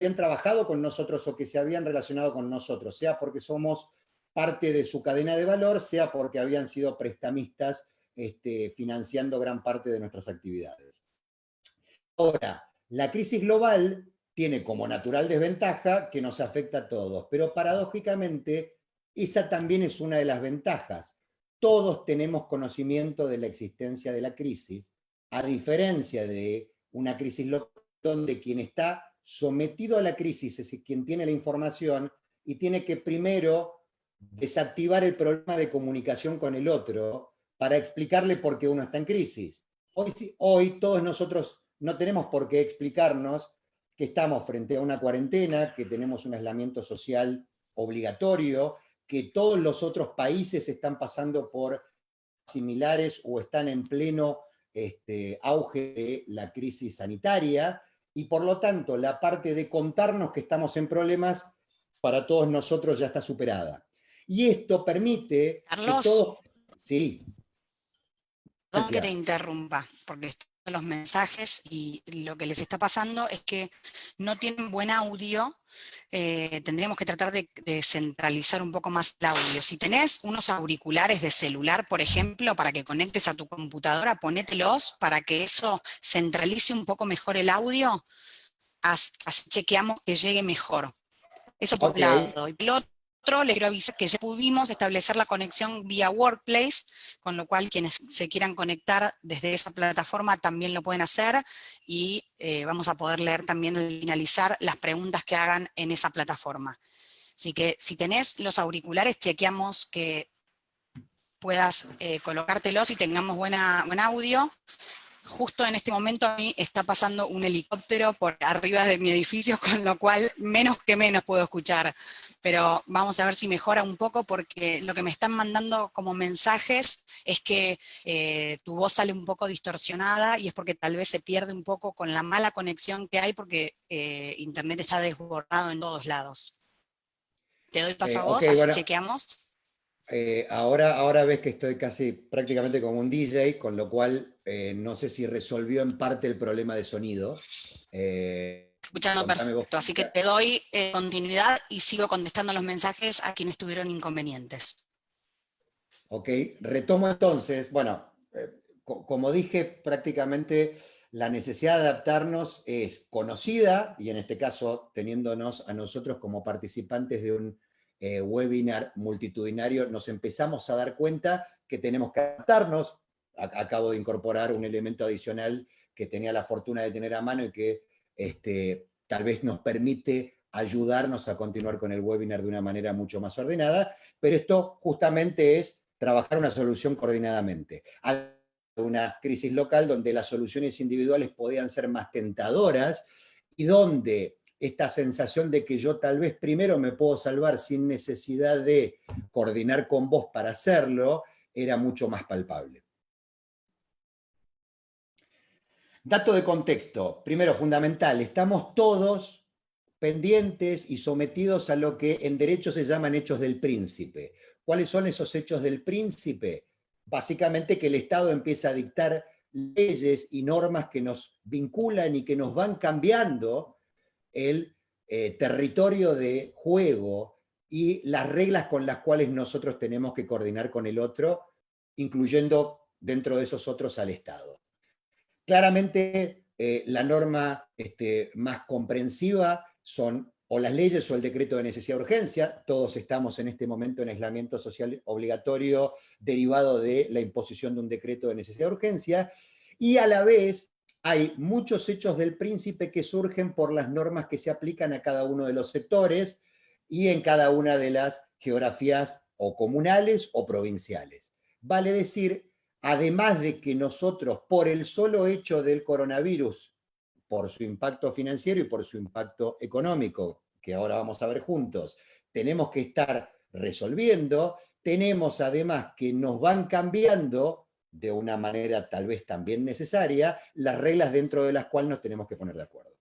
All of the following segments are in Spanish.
habían trabajado con nosotros o que se habían relacionado con nosotros, sea porque somos parte de su cadena de valor, sea porque habían sido prestamistas financiando gran parte de nuestras actividades. Ahora, la crisis global tiene como natural desventaja que nos afecta a todos, pero paradójicamente esa también es una de las ventajas. Todos tenemos conocimiento de la existencia de la crisis, a diferencia de una crisis local donde quien está sometido a la crisis es quien tiene la información y tiene que primero desactivar el problema de comunicación con el otro para explicarle por qué uno está en crisis. Hoy todos nosotros no tenemos por qué explicarnos que estamos frente a una cuarentena, que tenemos un aislamiento social obligatorio, que todos los otros países están pasando por similares o están en pleno auge de la crisis sanitaria, y por lo tanto la parte de contarnos que estamos en problemas para todos nosotros ya está superada. Y esto permite que Carlos, todos... Sí. perdón que te interrumpa, porque estoy en los mensajes y lo que les está pasando es que no tienen buen audio. Tendríamos que tratar de centralizar un poco más el audio. Si tenés unos auriculares de celular, por ejemplo, para que conectes a tu computadora, ponételos para que eso centralice un poco mejor el audio. Así chequeamos que llegue mejor. Eso por un lado. Y por el otro, les quiero avisar que ya pudimos establecer la conexión vía Workplace, con lo cual quienes se quieran conectar desde esa plataforma también lo pueden hacer, y vamos a poder leer también al finalizar las preguntas que hagan en esa plataforma. Así que si tenés los auriculares, chequeamos que puedas colocártelos y tengamos buen audio. Justo en este momento a mí está pasando un helicóptero por arriba de mi edificio, con lo cual menos puedo escuchar. Pero vamos a ver si mejora un poco, porque lo que me están mandando como mensajes es que tu voz sale un poco distorsionada, y es porque tal vez se pierde un poco con la mala conexión que hay, porque internet está desbordado en todos lados. Te doy paso a vos, Okay, así bueno, chequeamos. ahora ves que estoy casi prácticamente como un DJ, con lo cual no sé si resolvió en parte el problema de sonido. Escuchando Contame vos. perfecto, así que te doy continuidad y sigo contestando los mensajes a quienes tuvieron inconvenientes. Ok, retomo entonces. Bueno, como dije, prácticamente la necesidad de adaptarnos es conocida, y en este caso, teniéndonos a nosotros como participantes de un webinar multitudinario, nos empezamos a dar cuenta que tenemos que adaptarnos. Acabo de incorporar un elemento adicional que tenía la fortuna de tener a mano y que tal vez nos permite ayudarnos a continuar con el webinar de una manera mucho más ordenada, pero esto justamente es trabajar una solución coordinadamente. Una crisis local donde las soluciones individuales podían ser más tentadoras y donde esta sensación de que yo tal vez primero me puedo salvar sin necesidad de coordinar con vos para hacerlo, era mucho más palpable. Dato de contexto, primero fundamental, estamos todos pendientes y sometidos a lo que en derecho se llaman hechos del príncipe. ¿Cuáles son esos hechos del príncipe? Básicamente que el Estado empieza a dictar leyes y normas que nos vinculan y que nos van cambiando el territorio de juego y las reglas con las cuales nosotros tenemos que coordinar con el otro, incluyendo dentro de esos otros al Estado. Claramente, la norma más comprensiva son o las leyes o el decreto de necesidad de urgencia. Todos estamos en este momento en aislamiento social obligatorio derivado de la imposición de un decreto de necesidad de urgencia, y a la vez hay muchos hechos del príncipe que surgen por las normas que se aplican a cada uno de los sectores y en cada una de las geografías o comunales o provinciales. Vale decir, además de que nosotros, por el solo hecho del coronavirus, por su impacto financiero y por su impacto económico, que ahora vamos a ver juntos, tenemos que estar resolviendo, tenemos además que nos van cambiando de una manera tal vez también necesaria las reglas dentro de las cuales nos tenemos que poner de acuerdo.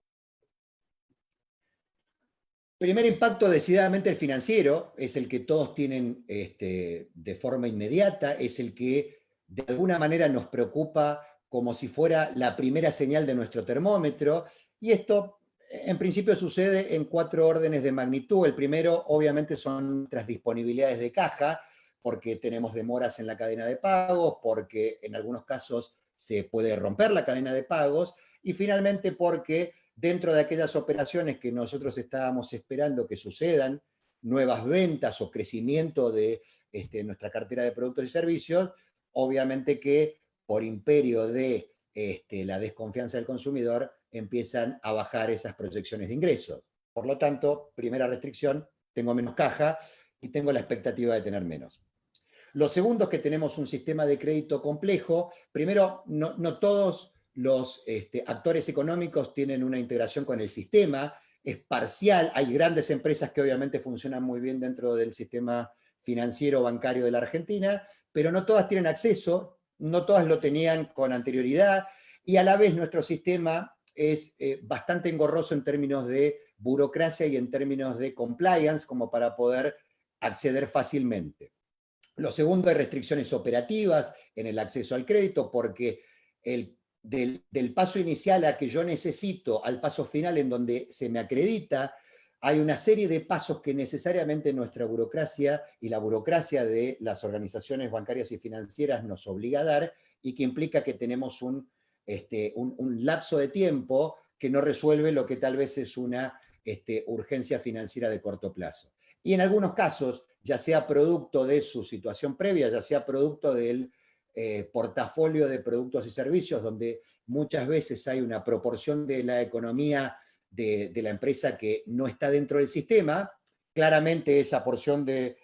Primer impacto, decididamente el financiero, es el que todos tienen de forma inmediata, es el que de alguna manera nos preocupa como si fuera la primera señal de nuestro termómetro, y esto En principio sucede en 4 órdenes de magnitud. El primero, obviamente, son nuestras disponibilidades de caja, porque tenemos demoras en la cadena de pagos, porque en algunos casos se puede romper la cadena de pagos, y finalmente porque dentro de aquellas operaciones que nosotros estábamos esperando que sucedan, nuevas ventas o crecimiento de nuestra cartera de productos y servicios, obviamente que por imperio de la desconfianza del consumidor, empiezan a bajar esas proyecciones de ingresos. Por lo tanto, primera restricción, tengo menos caja y tengo la expectativa de tener menos. Lo segundo es que tenemos un sistema de crédito complejo. Primero, no todos los actores económicos tienen una integración con el sistema, es parcial. Hay grandes empresas que obviamente funcionan muy bien dentro del sistema financiero bancario de la Argentina, pero no todas tienen acceso, no todas lo tenían con anterioridad, y a la vez nuestro sistema es bastante engorroso en términos de burocracia y en términos de compliance, como para poder acceder fácilmente. Lo segundo es restricciones operativas en el acceso al crédito, porque del paso inicial a que yo necesito al paso final en donde se me acredita, hay una serie de pasos que necesariamente nuestra burocracia y la burocracia de las organizaciones bancarias y financieras nos obliga a dar, y que implica que tenemos un lapso de tiempo que no resuelve lo que tal vez es una urgencia financiera de corto plazo. Y en algunos casos, ya sea producto de su situación previa, ya sea producto del portafolio de productos y servicios, donde muchas veces hay una proporción de la economía de la empresa que no está dentro del sistema, claramente esa porción de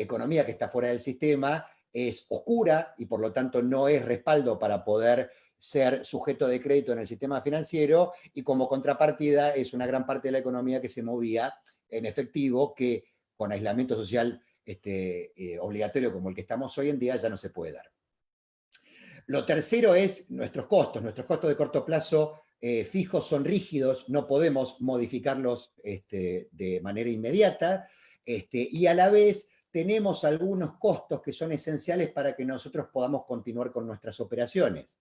economía que está fuera del sistema es oscura y por lo tanto no es respaldo para poder ser sujeto de crédito en el sistema financiero, y como contrapartida es una gran parte de la economía que se movía en efectivo, que con aislamiento social obligatorio como el que estamos hoy en día ya no se puede dar. Lo tercero es nuestros costos. Nuestros costos de corto plazo fijos son rígidos, no podemos modificarlos de manera inmediata, y a la vez tenemos algunos costos que son esenciales para que nosotros podamos continuar con nuestras operaciones.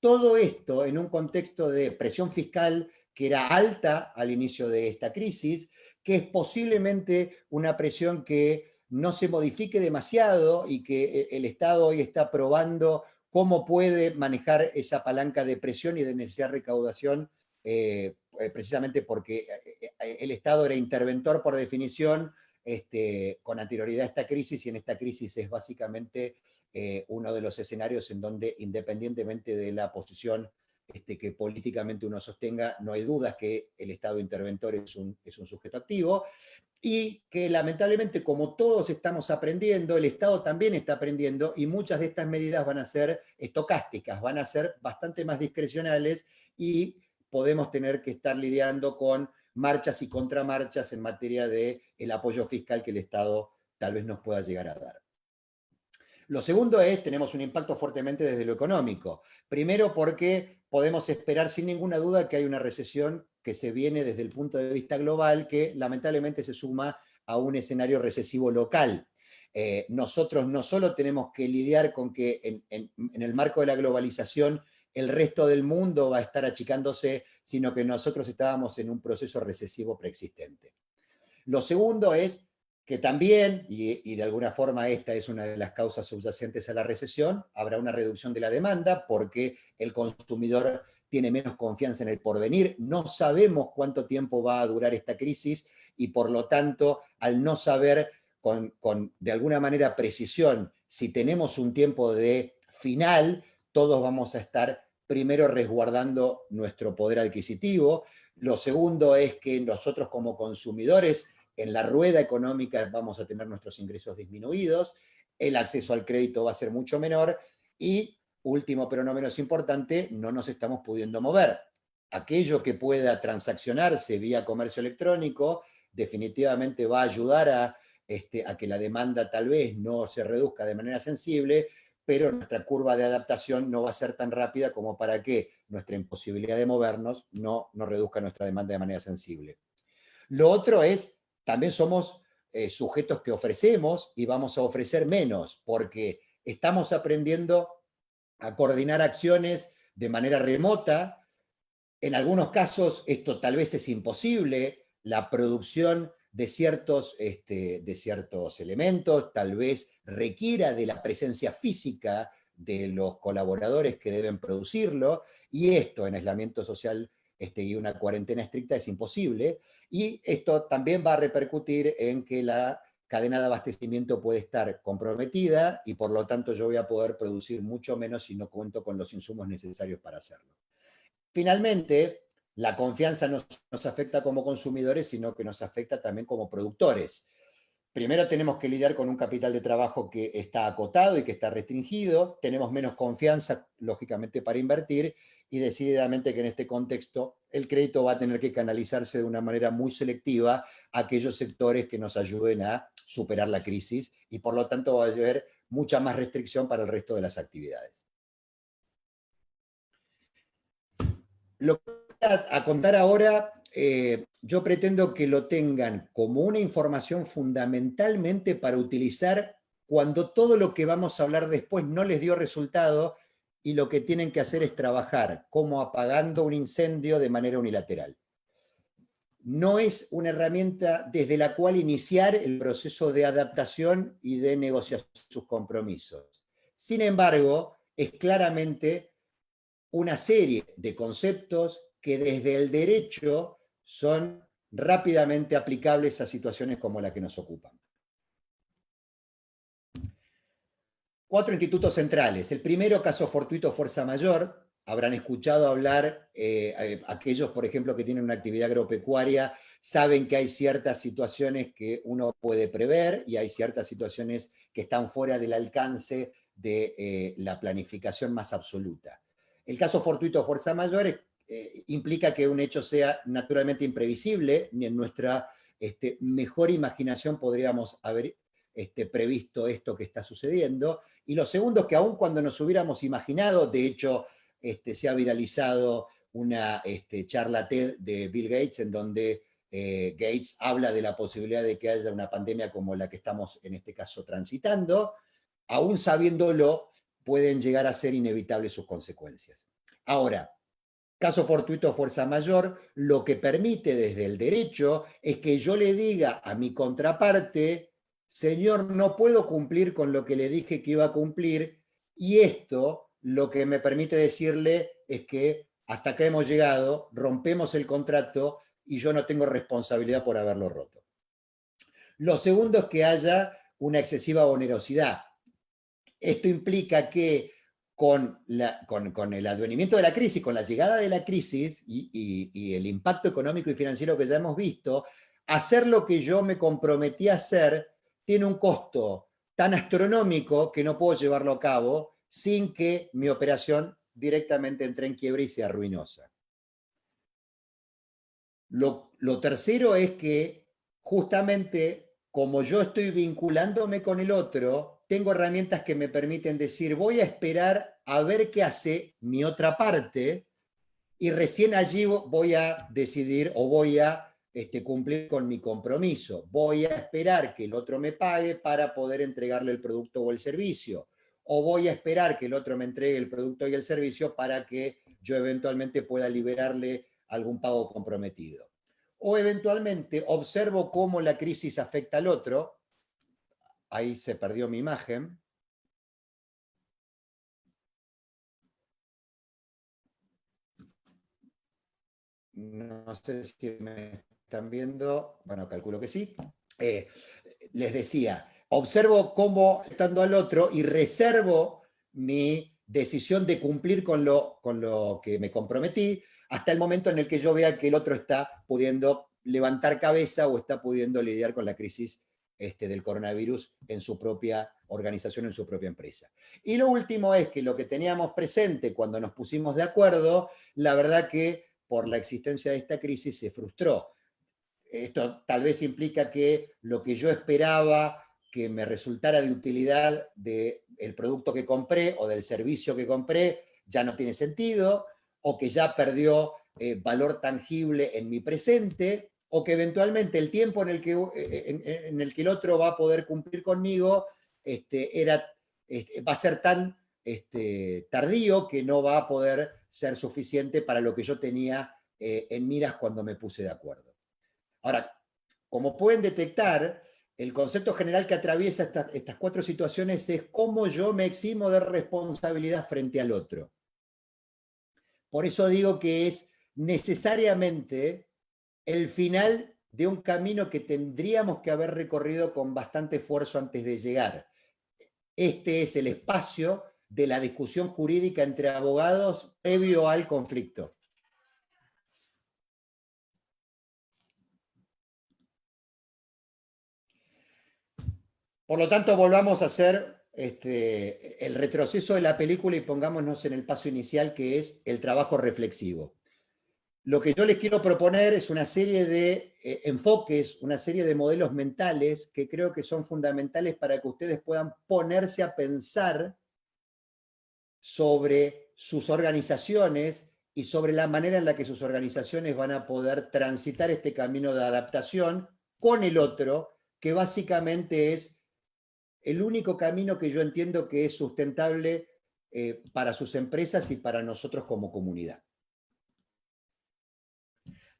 Todo esto en un contexto de presión fiscal que era alta al inicio de esta crisis, que es posiblemente una presión que no se modifique demasiado y que el Estado hoy está probando cómo puede manejar esa palanca de presión y de necesidad de recaudación, precisamente porque el Estado era interventor por definición con anterioridad a esta crisis, y en esta crisis es básicamente uno de los escenarios en donde, independientemente de la posición que políticamente uno sostenga, no hay dudas que el Estado interventor es un sujeto activo, y que lamentablemente, como todos estamos aprendiendo, el Estado también está aprendiendo, y muchas de estas medidas van a ser estocásticas, van a ser bastante más discrecionales, y podemos tener que estar lidiando con marchas y contramarchas en materia del apoyo fiscal que el Estado tal vez nos pueda llegar a dar. Lo segundo es, tenemos un impacto fuertemente desde lo económico. Primero porque podemos esperar sin ninguna duda que hay una recesión que se viene desde el punto de vista global, que lamentablemente se suma a un escenario recesivo local. Nosotros no solo tenemos que lidiar con que en el marco de la globalización el resto del mundo va a estar achicándose, sino que nosotros estábamos en un proceso recesivo preexistente. Lo segundo es que también, y de alguna forma esta es una de las causas subyacentes a la recesión, habrá una reducción de la demanda porque el consumidor tiene menos confianza en el porvenir. No sabemos cuánto tiempo va a durar esta crisis, y por lo tanto, al no saber con de alguna manera precisión si tenemos un tiempo de final, todos vamos a estar primero resguardando nuestro poder adquisitivo. Lo segundo es que nosotros como consumidores en la rueda económica vamos a tener nuestros ingresos disminuidos, el acceso al crédito va a ser mucho menor, y último pero no menos importante, no nos estamos pudiendo mover. Aquello que pueda transaccionarse vía comercio electrónico definitivamente va a ayudar a que la demanda tal vez no se reduzca de manera sensible, pero nuestra curva de adaptación no va a ser tan rápida como para que nuestra imposibilidad de movernos no reduzca nuestra demanda de manera sensible. Lo otro es, también somos sujetos que ofrecemos y vamos a ofrecer menos, porque estamos aprendiendo a coordinar acciones de manera remota, En algunos casos esto tal vez es imposible, la producción de ciertos elementos tal vez requiera de la presencia física de los colaboradores que deben producirlo, y esto en aislamiento social y una cuarentena estricta es imposible, y esto también va a repercutir en que la cadena de abastecimiento puede estar comprometida y por lo tanto yo voy a poder producir mucho menos si no cuento con los insumos necesarios para hacerlo. Finalmente, la confianza no nos afecta como consumidores, sino que nos afecta también como productores. Primero tenemos que lidiar con un capital de trabajo que está acotado y que está restringido, tenemos menos confianza, lógicamente, para invertir, y decididamente que en este contexto el crédito va a tener que canalizarse de una manera muy selectiva a aquellos sectores que nos ayuden a superar la crisis, y por lo tanto va a haber mucha más restricción para el resto de las actividades. Lo que voy a contar ahora, yo pretendo que lo tengan como una información fundamentalmente para utilizar cuando todo lo que vamos a hablar después no les dio resultado y lo que tienen que hacer es trabajar como apagando un incendio de manera unilateral. No es una herramienta desde la cual iniciar el proceso de adaptación y de negociación de sus compromisos. Sin embargo, es claramente una serie de conceptos que desde el derecho son rápidamente aplicables a situaciones como la que nos ocupan. 4 institutos centrales. El primero, caso fortuito, fuerza mayor. Habrán escuchado hablar, aquellos, por ejemplo, que tienen una actividad agropecuaria, saben que hay ciertas situaciones que uno puede prever y hay ciertas situaciones que están fuera del alcance de la planificación más absoluta. El caso fortuito, fuerza mayor, implica que un hecho sea naturalmente imprevisible, ni en nuestra mejor imaginación podríamos haber previsto esto que está sucediendo. Y lo segundo es que aun cuando nos hubiéramos imaginado, de hecho, se ha viralizado una charla TED de Bill Gates en donde Gates habla de la posibilidad de que haya una pandemia como la que estamos en este caso transitando, aún sabiéndolo, pueden llegar a ser inevitables sus consecuencias. Ahora, caso fortuito, fuerza mayor, lo que permite desde el derecho es que yo le diga a mi contraparte, señor, no puedo cumplir con lo que le dije que iba a cumplir, y esto lo que me permite decirle es que hasta acá hemos llegado, rompemos el contrato y yo no tengo responsabilidad por haberlo roto. Lo segundo es que haya una excesiva onerosidad. Esto implica que con el advenimiento de la crisis, con la llegada de la crisis y el impacto económico y financiero que ya hemos visto, hacer lo que yo me comprometí a hacer tiene un costo tan astronómico que no puedo llevarlo a cabo sin que mi operación directamente entre en quiebra y sea ruinosa. Lo tercero es que justamente como yo estoy vinculándome con el otro, tengo herramientas que me permiten decir, voy a esperar a ver qué hace mi otra parte y recién allí voy a decidir o voy a cumplir con mi compromiso. Voy a esperar que el otro me pague para poder entregarle el producto o el servicio. O voy a esperar que el otro me entregue el producto y el servicio para que yo eventualmente pueda liberarle algún pago comprometido. O eventualmente observo cómo la crisis afecta al otro. Ahí se perdió mi imagen. No sé si me están viendo. Bueno, calculo que sí. Les decía, observo cómo estando al otro y reservo mi decisión de cumplir con lo que me comprometí hasta el momento en el que yo vea que el otro está pudiendo levantar cabeza o está pudiendo lidiar con la crisis del coronavirus en su propia organización, en su propia empresa. Y lo último es que lo que teníamos presente cuando nos pusimos de acuerdo, la verdad que por la existencia de esta crisis se frustró. Esto tal vez implica que lo que yo esperaba que me resultara de utilidad del producto que compré o del servicio que compré ya no tiene sentido, o que ya perdió valor tangible en mi presente, o que eventualmente el tiempo en el que el otro va a poder cumplir conmigo va a ser tan tardío que no va a poder ser suficiente para lo que yo tenía en miras cuando me puse de acuerdo. Ahora, como pueden detectar, el concepto general que atraviesa estas 4 situaciones es cómo yo me eximo de responsabilidad frente al otro. Por eso digo que es necesariamente el final de un camino que tendríamos que haber recorrido con bastante esfuerzo antes de llegar. Este es el espacio de la discusión jurídica entre abogados previo al conflicto. Por lo tanto, volvamos a hacer el retroceso de la película y pongámonos en el paso inicial, que es el trabajo reflexivo. Lo que yo les quiero proponer es una serie de enfoques, una serie de modelos mentales que creo que son fundamentales para que ustedes puedan ponerse a pensar sobre sus organizaciones y sobre la manera en la que sus organizaciones van a poder transitar este camino de adaptación con el otro, que básicamente es el único camino que yo entiendo que es sustentable para sus empresas y para nosotros como comunidad.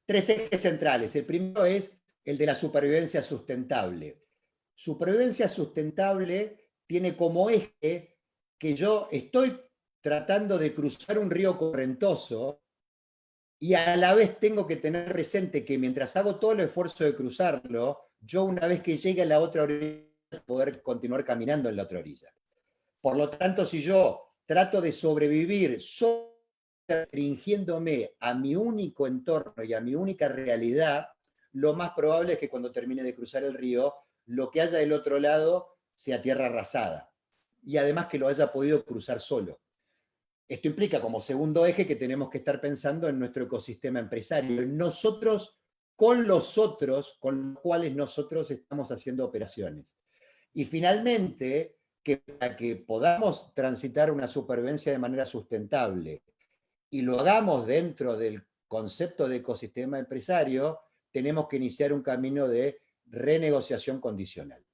3 ejes centrales. El primero es el de la supervivencia sustentable. Supervivencia sustentable tiene como eje que yo estoy tratando de cruzar un río correntoso y a la vez tengo que tener presente que mientras hago todo el esfuerzo de cruzarlo, yo una vez que llegue a la otra orilla, poder continuar caminando en la otra orilla. Por lo tanto, si yo trato de sobrevivir solo restringiéndome a mi único entorno y a mi única realidad, lo más probable es que cuando termine de cruzar el río, lo que haya del otro lado sea tierra arrasada. Y además que lo haya podido cruzar solo. Esto implica como segundo eje que tenemos que estar pensando en nuestro ecosistema empresario, en nosotros con los otros con los cuales nosotros estamos haciendo operaciones. Y finalmente, que para que podamos transitar una supervivencia de manera sustentable y lo hagamos dentro del concepto de ecosistema empresario, tenemos que iniciar un camino de renegociación condicional.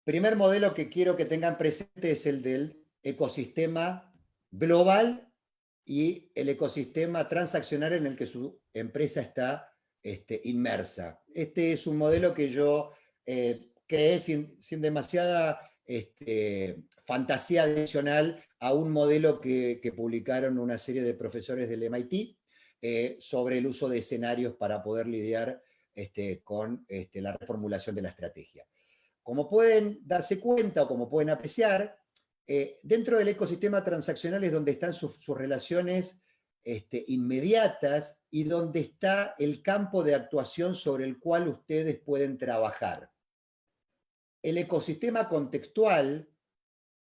Primer modelo que quiero que tengan presente es el del ecosistema global y el ecosistema transaccional en el que su empresa está inmersa. Este es un modelo que yo creé sin demasiada fantasía adicional a un modelo que publicaron una serie de profesores del MIT sobre el uso de escenarios para poder lidiar con la reformulación de la estrategia. Como pueden darse cuenta o como pueden apreciar, dentro del ecosistema transaccional es donde están sus relaciones inmediatas y donde está el campo de actuación sobre el cual ustedes pueden trabajar. El ecosistema contextual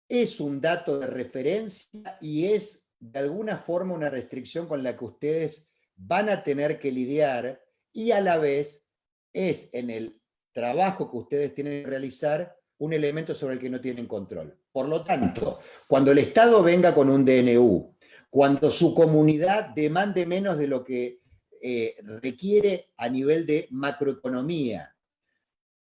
es un dato de referencia y es de alguna forma una restricción con la que ustedes van a tener que lidiar y a la vez es en el trabajo que ustedes tienen que realizar un elemento sobre el que no tienen control. Por lo tanto, cuando el Estado venga con un DNU, cuando su comunidad demande menos de lo que requiere a nivel de macroeconomía,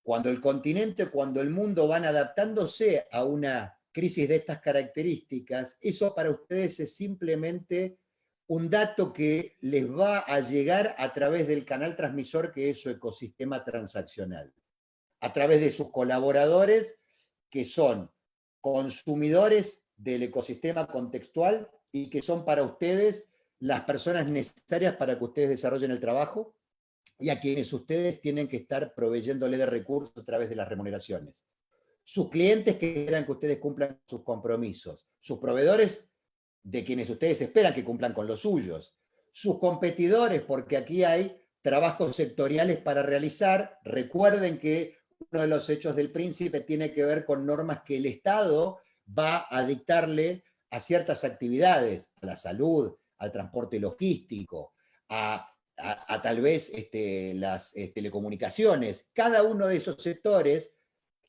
cuando el continente, cuando el mundo van adaptándose a una crisis de estas características, eso para ustedes es simplemente un dato que les va a llegar a través del canal transmisor que es su ecosistema transaccional, a través de sus colaboradores que son consumidores del ecosistema contextual y que son para ustedes las personas necesarias para que ustedes desarrollen el trabajo y a quienes ustedes tienen que estar proveyéndole de recursos a través de las remuneraciones. Sus clientes que quieran que ustedes cumplan sus compromisos, sus proveedores de quienes ustedes esperan que cumplan con los suyos, sus competidores, porque aquí hay trabajos sectoriales para realizar. Recuerden que uno de los hechos del príncipe tiene que ver con normas que el Estado va a dictarle a ciertas actividades, a la salud, al transporte logístico, a tal vez las telecomunicaciones. Cada uno de esos sectores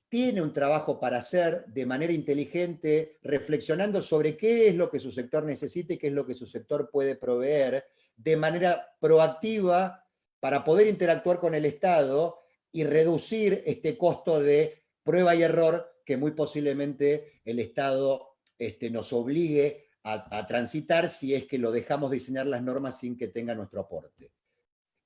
tiene un trabajo para hacer de manera inteligente, reflexionando sobre qué es lo que su sector necesita y qué es lo que su sector puede proveer de manera proactiva para poder interactuar con el Estado y reducir este costo de prueba y error que muy posiblemente el Estado nos obligue a transitar si es que lo dejamos diseñar las normas sin que tenga nuestro aporte.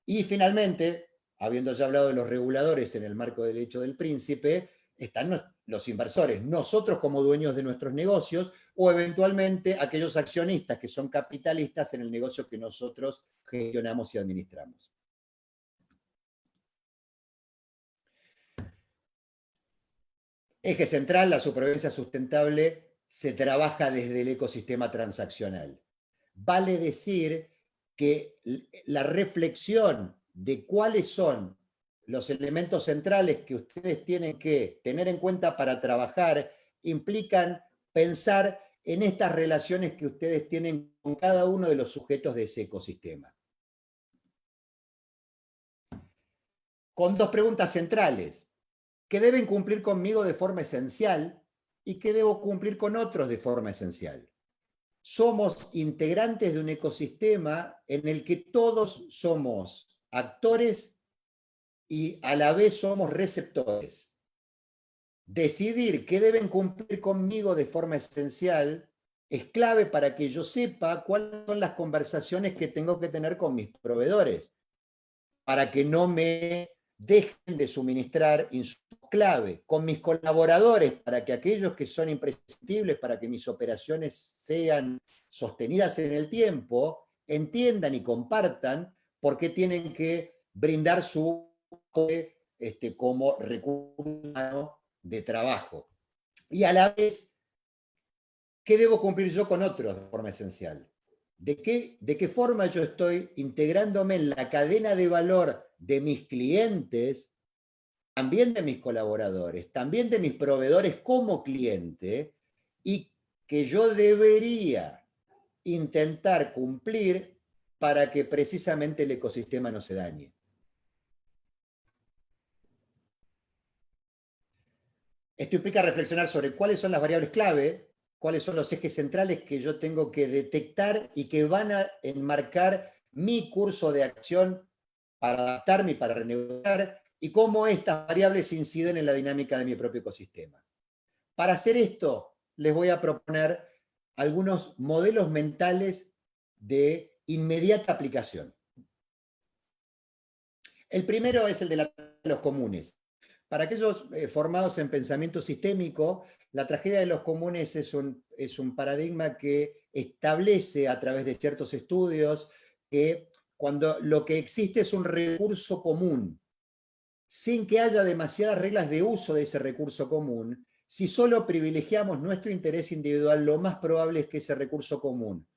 Y finalmente, habiendo ya hablado de los reguladores en el marco del derecho del príncipe, están los inversores, nosotros como dueños de nuestros negocios, o eventualmente aquellos accionistas que son capitalistas en el negocio que nosotros gestionamos y administramos. Eje central, la supervivencia sustentable se trabaja desde el ecosistema transaccional. Vale decir que la reflexión de cuáles son los elementos centrales que ustedes tienen que tener en cuenta para trabajar implican pensar en estas relaciones que ustedes tienen con cada uno de los sujetos de ese ecosistema. Con dos preguntas centrales. ¿Qué deben cumplir conmigo de forma esencial y qué debo cumplir con otros de forma esencial? Somos integrantes de un ecosistema en el que todos somos actores y a la vez somos receptores. Decidir qué deben cumplir conmigo de forma esencial es clave para que yo sepa cuáles son las conversaciones que tengo que tener con mis proveedores, para que no me dejen de suministrar insumos clave, con mis colaboradores, para que aquellos que son imprescindibles para que mis operaciones sean sostenidas en el tiempo, entiendan y compartan por qué tienen que brindar su como recurso humano de trabajo. Y a la vez, ¿qué debo cumplir yo con otros de forma esencial? ¿De qué forma yo estoy integrándome en la cadena de valor de mis clientes, también de mis colaboradores, también de mis proveedores como cliente, y que yo debería intentar cumplir para que precisamente el ecosistema no se dañe? Esto implica reflexionar sobre cuáles son las variables clave, cuáles son los ejes centrales que yo tengo que detectar y que van a enmarcar mi curso de acción para adaptarme y para renegociar, y cómo estas variables inciden en la dinámica de mi propio ecosistema. Para hacer esto, les voy a proponer algunos modelos mentales de inmediata aplicación. El primero es el de los comunes. Para aquellos formados en pensamiento sistémico, la tragedia de los comunes es un paradigma que establece a través de ciertos estudios que cuando lo que existe es un recurso común, sin que haya demasiadas reglas de uso de ese recurso común, si solo privilegiamos nuestro interés individual, lo más probable es que ese recurso común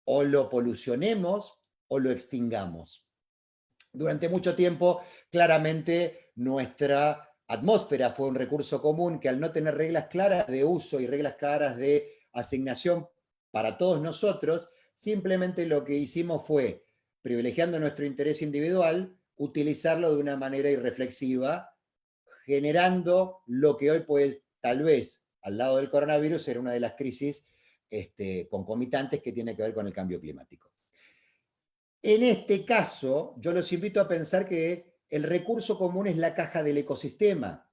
o lo polucionemos o lo extingamos. Durante mucho tiempo, claramente, nuestra atmósfera fue un recurso común que, al no tener reglas claras de uso y reglas claras de asignación para todos nosotros, simplemente lo que hicimos fue, privilegiando nuestro interés individual, utilizarlo de una manera irreflexiva, generando lo que hoy, pues, tal vez, al lado del coronavirus, era una de las crisis concomitantes que tiene que ver con el cambio climático. En este caso, yo los invito a pensar que el recurso común es la caja del ecosistema.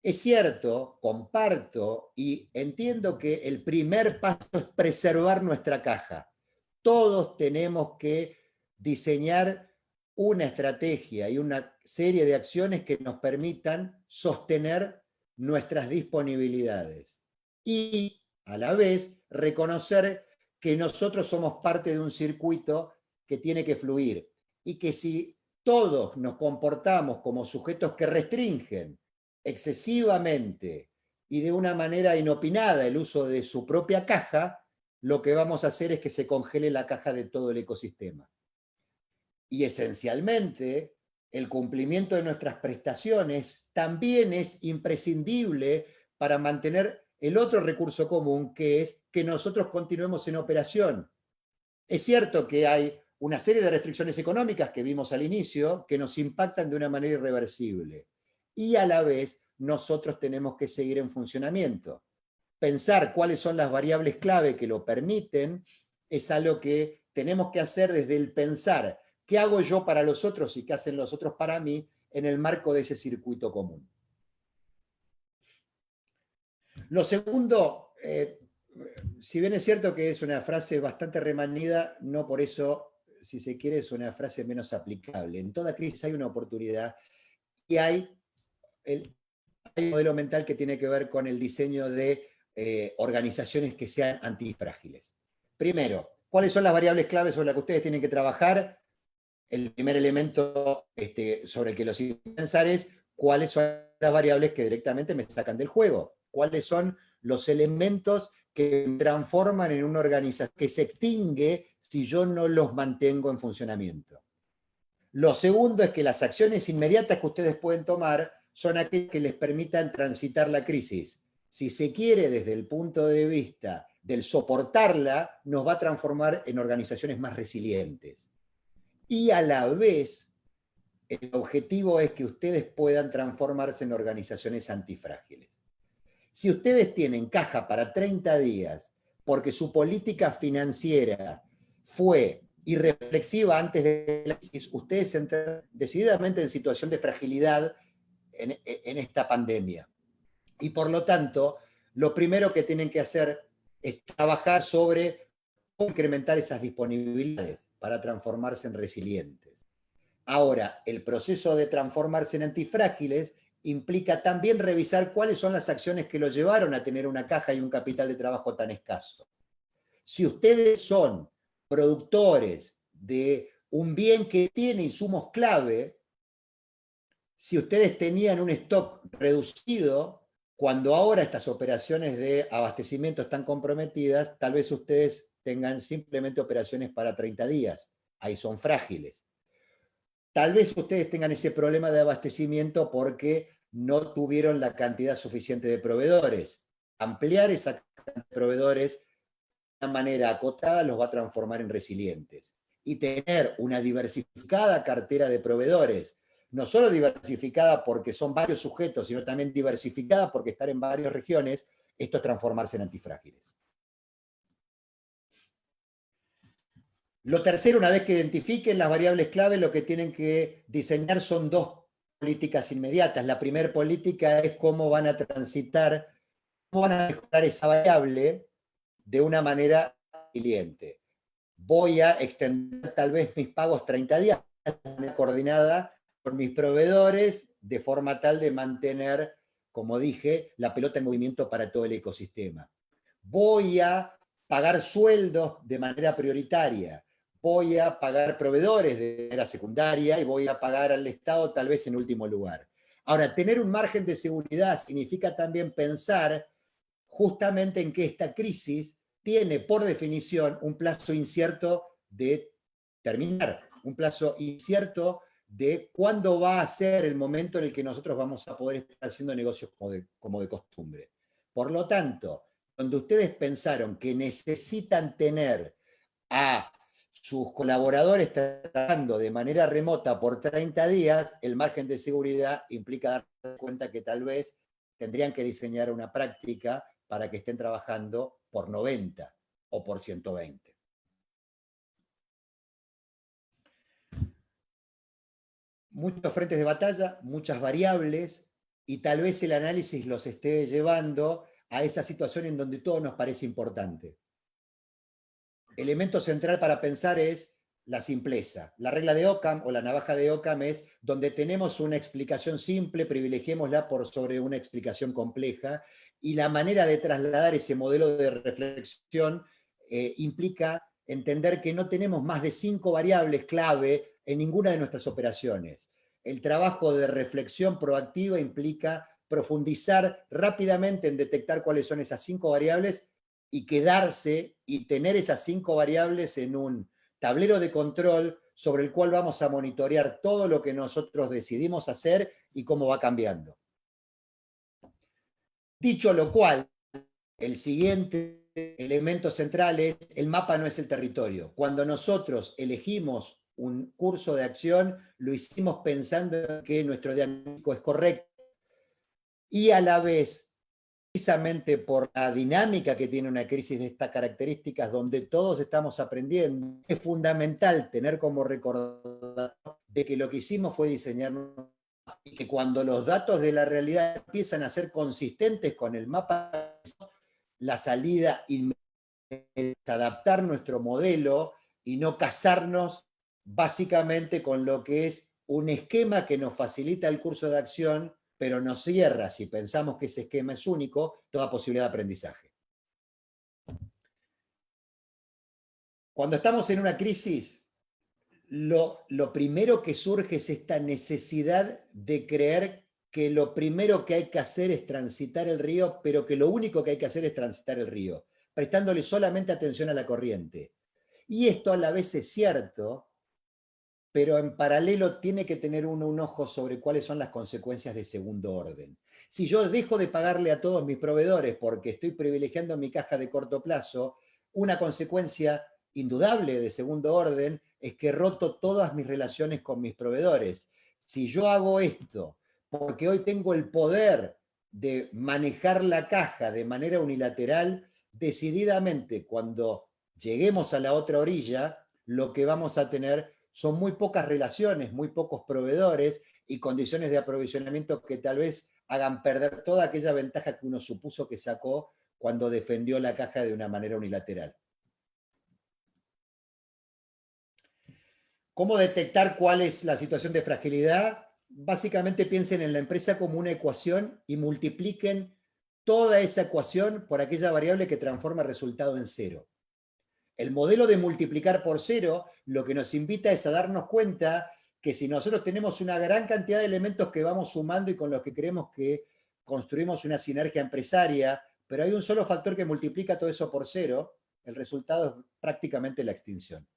Es cierto, comparto y entiendo que el primer paso es preservar nuestra caja. Todos tenemos que diseñar una estrategia y una serie de acciones que nos permitan sostener nuestras disponibilidades y, a la vez, reconocer que nosotros somos parte de un circuito que tiene que fluir y que si todos nos comportamos como sujetos que restringen excesivamente y de una manera inopinada el uso de su propia caja, lo que vamos a hacer es que se congele la caja de todo el ecosistema. Y esencialmente, el cumplimiento de nuestras prestaciones también es imprescindible para mantener el otro recurso común, que es que nosotros continuemos en operación. Es cierto que hay una serie de restricciones económicas que vimos al inicio que nos impactan de una manera irreversible. Y a la vez, nosotros tenemos que seguir en funcionamiento. Pensar cuáles son las variables clave que lo permiten es algo que tenemos que hacer desde el pensar qué hago yo para los otros y qué hacen los otros para mí en el marco de ese circuito común. Lo segundo, si bien es cierto que es una frase bastante remanida, no por eso, si se quiere, es una frase menos aplicable. En toda crisis hay una oportunidad y hay un modelo mental que tiene que ver con el diseño de organizaciones que sean antifrágiles. Primero, ¿cuáles son las variables claves sobre las que ustedes tienen que trabajar? El primer elemento sobre el que los invito a pensar es cuáles son las variables que directamente me sacan del juego, cuáles son los elementos que me transforman en una organización que se extingue si yo no los mantengo en funcionamiento. Lo segundo es que las acciones inmediatas que ustedes pueden tomar son aquellas que les permitan transitar la crisis. Si se quiere desde el punto de vista del soportarla, nos va a transformar en organizaciones más resilientes. Y a la vez, el objetivo es que ustedes puedan transformarse en organizaciones antifrágiles. Si ustedes tienen caja para 30 días porque su política financiera fue irreflexiva antes de la crisis, ustedes entran decididamente en situación de fragilidad en esta pandemia. Y por lo tanto, lo primero que tienen que hacer es trabajar sobre cómo incrementar esas disponibilidades para transformarse en resilientes. Ahora, el proceso de transformarse en antifrágiles implica también revisar cuáles son las acciones que lo llevaron a tener una caja y un capital de trabajo tan escaso. Si ustedes son productores de un bien que tiene insumos clave, si ustedes tenían un stock reducido, cuando ahora estas operaciones de abastecimiento están comprometidas, tal vez ustedes tengan simplemente operaciones para 30 días. Ahí son frágiles. Tal vez ustedes tengan ese problema de abastecimiento porque no tuvieron la cantidad suficiente de proveedores. Ampliar esa cantidad de proveedores de una manera acotada los va a transformar en resilientes. Y tener una diversificada cartera de proveedores, no solo diversificada porque son varios sujetos, sino también diversificada porque estar en varias regiones, esto es transformarse en antifrágiles. Lo tercero, una vez que identifiquen las variables clave, lo que tienen que diseñar son dos políticas inmediatas. La primera política es cómo van a transitar, cómo van a mejorar esa variable de una manera resiliente. Voy a extender tal vez mis pagos 30 días de manera coordinada con mis proveedores de forma tal de mantener, como dije, la pelota en movimiento para todo el ecosistema. Voy a pagar sueldos de manera prioritaria. Voy a pagar proveedores de manera secundaria y voy a pagar al Estado tal vez en último lugar. Ahora, tener un margen de seguridad significa también pensar justamente en que esta crisis tiene por definición un plazo incierto de terminar, un plazo incierto de cuándo va a ser el momento en el que nosotros vamos a poder estar haciendo negocios como de costumbre. Por lo tanto, donde ustedes pensaron que necesitan tener a sus colaboradores trabajando de manera remota por 30 días, el margen de seguridad implica darse cuenta que tal vez tendrían que diseñar una práctica para que estén trabajando por 90 o por 120. Muchos frentes de batalla, muchas variables, y tal vez el análisis los esté llevando a esa situación en donde todo nos parece importante. Elemento central para pensar es la simpleza. La regla de Occam o la navaja de Occam es donde tenemos una explicación simple, privilegiémosla por sobre una explicación compleja, y la manera de trasladar ese modelo de reflexión implica entender que no tenemos más de 5 variables clave en ninguna de nuestras operaciones. El trabajo de reflexión proactiva implica profundizar rápidamente en detectar cuáles son esas 5 variables y quedarse y tener esas 5 variables en un tablero de control sobre el cual vamos a monitorear todo lo que nosotros decidimos hacer y cómo va cambiando. Dicho lo cual, el siguiente elemento central es el mapa no es el territorio. Cuando nosotros elegimos un curso de acción, lo hicimos pensando en que nuestro diagnóstico es correcto y a la vez, precisamente por la dinámica que tiene una crisis de estas características, donde todos estamos aprendiendo, es fundamental tener como recordatorio de que lo que hicimos fue diseñar y que cuando los datos de la realidad empiezan a ser consistentes con el mapa la salida inmediata, es adaptar nuestro modelo y no casarnos básicamente con lo que es un esquema que nos facilita el curso de acción, pero nos cierra, si pensamos que ese esquema es único, toda posibilidad de aprendizaje. Cuando estamos en una crisis, lo primero que surge es esta necesidad de creer que lo primero que hay que hacer es transitar el río, pero que lo único que hay que hacer es transitar el río, prestándole solamente atención a la corriente. Y esto a la vez es cierto, pero en paralelo tiene que tener uno un ojo sobre cuáles son las consecuencias de segundo orden. Si yo dejo de pagarle a todos mis proveedores porque estoy privilegiando mi caja de corto plazo, una consecuencia indudable de segundo orden es que he roto todas mis relaciones con mis proveedores. Si yo hago esto porque hoy tengo el poder de manejar la caja de manera unilateral, decididamente cuando lleguemos a la otra orilla, lo que vamos a tener son muy pocas relaciones, muy pocos proveedores y condiciones de aprovisionamiento que tal vez hagan perder toda aquella ventaja que uno supuso que sacó cuando defendió la caja de una manera unilateral. ¿Cómo detectar cuál es la situación de fragilidad? Básicamente piensen en la empresa como una ecuación y multipliquen toda esa ecuación por aquella variable que transforma el resultado en cero. El modelo de multiplicar por cero lo que nos invita es a darnos cuenta que si nosotros tenemos una gran cantidad de elementos que vamos sumando y con los que creemos que construimos una sinergia empresaria, pero hay un solo factor que multiplica todo eso por cero, el resultado es prácticamente la extinción.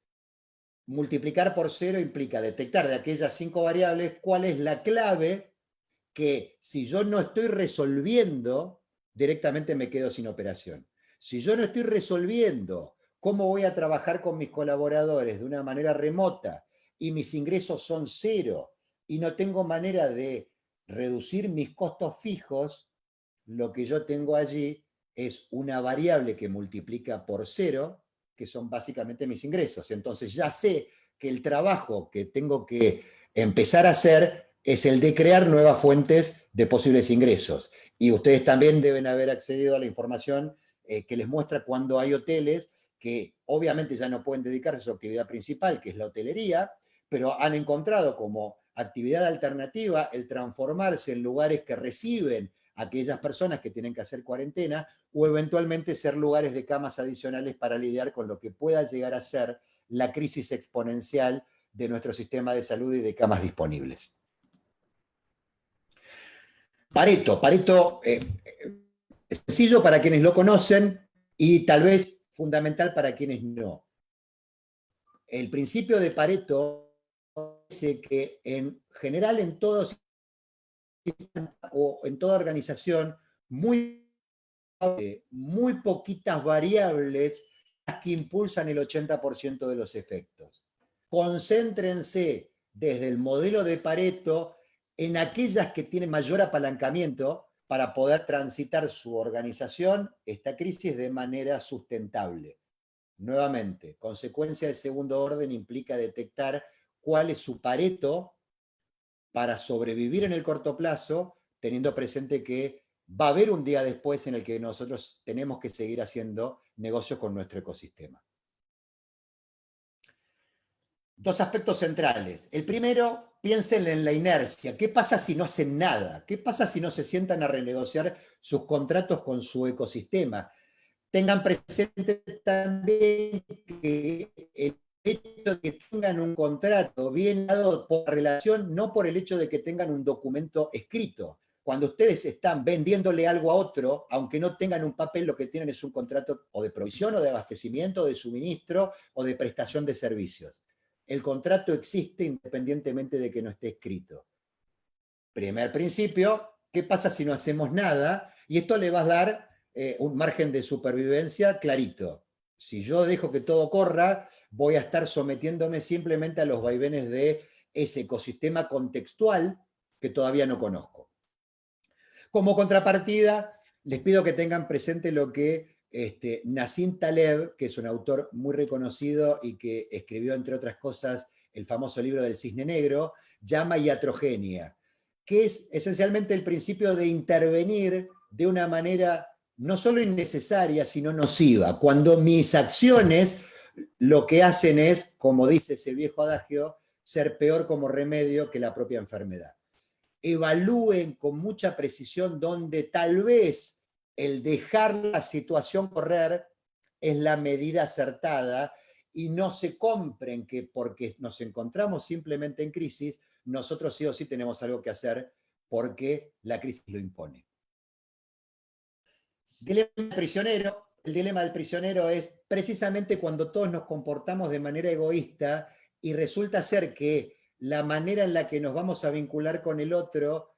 Multiplicar por cero implica detectar de aquellas 5 variables cuál es la clave que si yo no estoy resolviendo, directamente me quedo sin operación. Si yo no estoy resolviendo cómo voy a trabajar con mis colaboradores de una manera remota y mis ingresos son cero y no tengo manera de reducir mis costos fijos, lo que yo tengo allí es una variable que multiplica por cero, que son básicamente mis ingresos. Entonces ya sé que el trabajo que tengo que empezar a hacer es el de crear nuevas fuentes de posibles ingresos. Y ustedes también deben haber accedido a la información que les muestra cuando hay hoteles que obviamente ya no pueden dedicarse a su actividad principal, que es la hotelería, pero han encontrado como actividad alternativa el transformarse en lugares que reciben a aquellas personas que tienen que hacer cuarentena o eventualmente ser lugares de camas adicionales para lidiar con lo que pueda llegar a ser la crisis exponencial de nuestro sistema de salud y de camas disponibles. Pareto, es sencillo para quienes lo conocen y tal vez fundamental para quienes no. El principio de Pareto dice que en general en todos o en toda organización muy poquitas variables las que impulsan el 80% de los efectos. Concéntrense desde el modelo de Pareto en aquellas que tienen mayor apalancamiento para poder transitar su organización esta crisis de manera sustentable. Nuevamente, consecuencia de segundo orden implica detectar cuál es su Pareto para sobrevivir en el corto plazo, teniendo presente que va a haber un día después en el que nosotros tenemos que seguir haciendo negocios con nuestro ecosistema. Dos aspectos centrales. El primero, piensen en la inercia. ¿Qué pasa si no hacen nada? ¿Qué pasa si no se sientan a renegociar sus contratos con su ecosistema? Tengan presente también que el hecho de que tengan un contrato bien dado por relación, no por el hecho de que tengan un documento escrito. Cuando ustedes están vendiéndole algo a otro, aunque no tengan un papel, lo que tienen es un contrato o de provisión o de abastecimiento, o de suministro o de prestación de servicios. El contrato existe independientemente de que no esté escrito. Primer principio, ¿qué pasa si no hacemos nada? Y esto le va a dar un margen de supervivencia clarito. Si yo dejo que todo corra, voy a estar sometiéndome simplemente a los vaivenes de ese ecosistema contextual que todavía no conozco. Como contrapartida, les pido que tengan presente lo que Nassim Taleb, que es un autor muy reconocido y que escribió, entre otras cosas, el famoso libro del Cisne Negro, llama iatrogenia, que es esencialmente el principio de intervenir de una manera no solo innecesaria, sino nociva. Cuando mis acciones lo que hacen es, como dice ese viejo adagio, ser peor como remedio que la propia enfermedad. Evalúen con mucha precisión donde tal vez el dejar la situación correr es la medida acertada y no se compren que porque nos encontramos simplemente en crisis, nosotros sí o sí tenemos algo que hacer porque la crisis lo impone. Dilema del prisionero. El dilema del prisionero es precisamente cuando todos nos comportamos de manera egoísta y resulta ser que la manera en la que nos vamos a vincular con el otro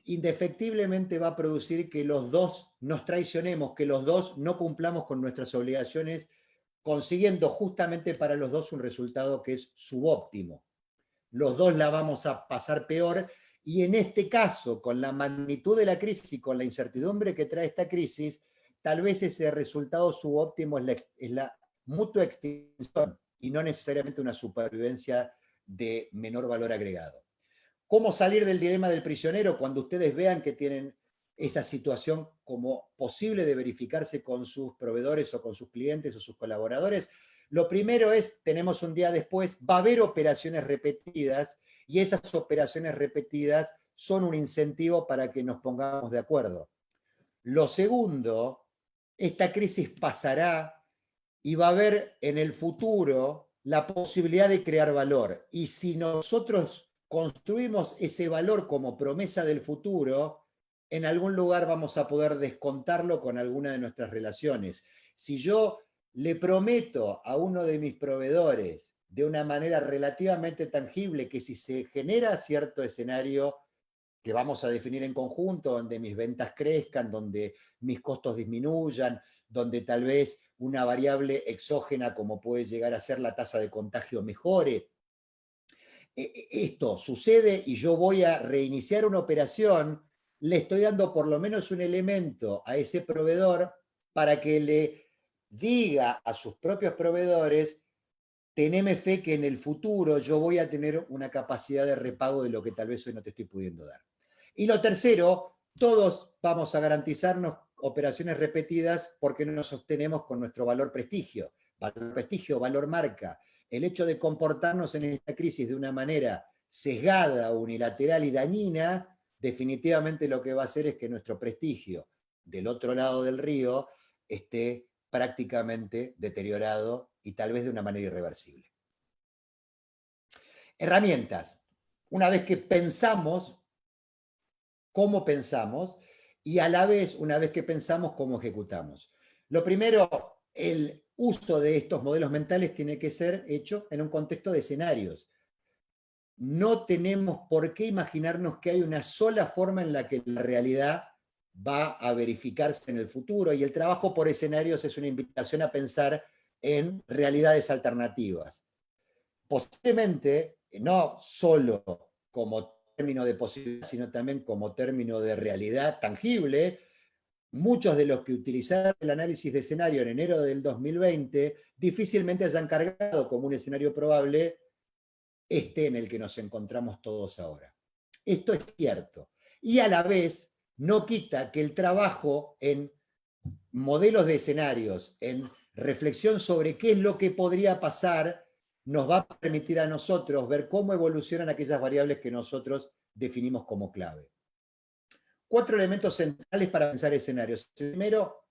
indefectiblemente va a producir que los dos nos traicionemos, que los dos no cumplamos con nuestras obligaciones, consiguiendo justamente para los dos un resultado que es subóptimo. Los dos la vamos a pasar peor y en este caso, con la magnitud de la crisis y con la incertidumbre que trae esta crisis, tal vez ese resultado subóptimo es la mutua extinción y no necesariamente una supervivencia de menor valor agregado. ¿Cómo salir del dilema del prisionero cuando ustedes vean que tienen esa situación como posible de verificarse con sus proveedores o con sus clientes o sus colaboradores? Lo primero es, tenemos un día después, va a haber operaciones repetidas y esas operaciones repetidas son un incentivo para que nos pongamos de acuerdo. Lo segundo, esta crisis pasará y va a haber en el futuro la posibilidad de crear valor. Y si nosotros construimos ese valor como promesa del futuro, en algún lugar vamos a poder descontarlo con alguna de nuestras relaciones. Si yo le prometo a uno de mis proveedores de una manera relativamente tangible que si se genera cierto escenario que vamos a definir en conjunto, donde mis ventas crezcan, donde mis costos disminuyan, donde tal vez una variable exógena como puede llegar a ser la tasa de contagio mejore. Esto sucede y yo voy a reiniciar una operación, le estoy dando por lo menos un elemento a ese proveedor para que le diga a sus propios proveedores, teneme fe que en el futuro yo voy a tener una capacidad de repago de lo que tal vez hoy no te estoy pudiendo dar. Y lo tercero, todos vamos a garantizarnos operaciones repetidas porque no nos sostenemos con nuestro valor prestigio, valor marca. El hecho de comportarnos en esta crisis de una manera sesgada, unilateral y dañina, definitivamente lo que va a hacer es que nuestro prestigio del otro lado del río esté prácticamente deteriorado y tal vez de una manera irreversible. Herramientas. Una vez que pensamos, cómo pensamos, y a la vez, una vez que pensamos, cómo ejecutamos. Lo primero, el uso de estos modelos mentales tiene que ser hecho en un contexto de escenarios. No tenemos por qué imaginarnos que hay una sola forma en la que la realidad va a verificarse en el futuro, y el trabajo por escenarios es una invitación a pensar en realidades alternativas. Posiblemente, no solo como término de posibilidad, sino también como término de realidad tangible, muchos de los que utilizaron el análisis de escenario en enero del 2020 difícilmente hayan cargado como un escenario probable este en el que nos encontramos todos ahora. Esto es cierto. Y a la vez no quita que el trabajo en modelos de escenarios, en reflexión sobre qué es lo que podría pasar, nos va a permitir a nosotros ver cómo evolucionan aquellas variables que nosotros definimos como clave. 4 elementos centrales para pensar escenarios. Primero,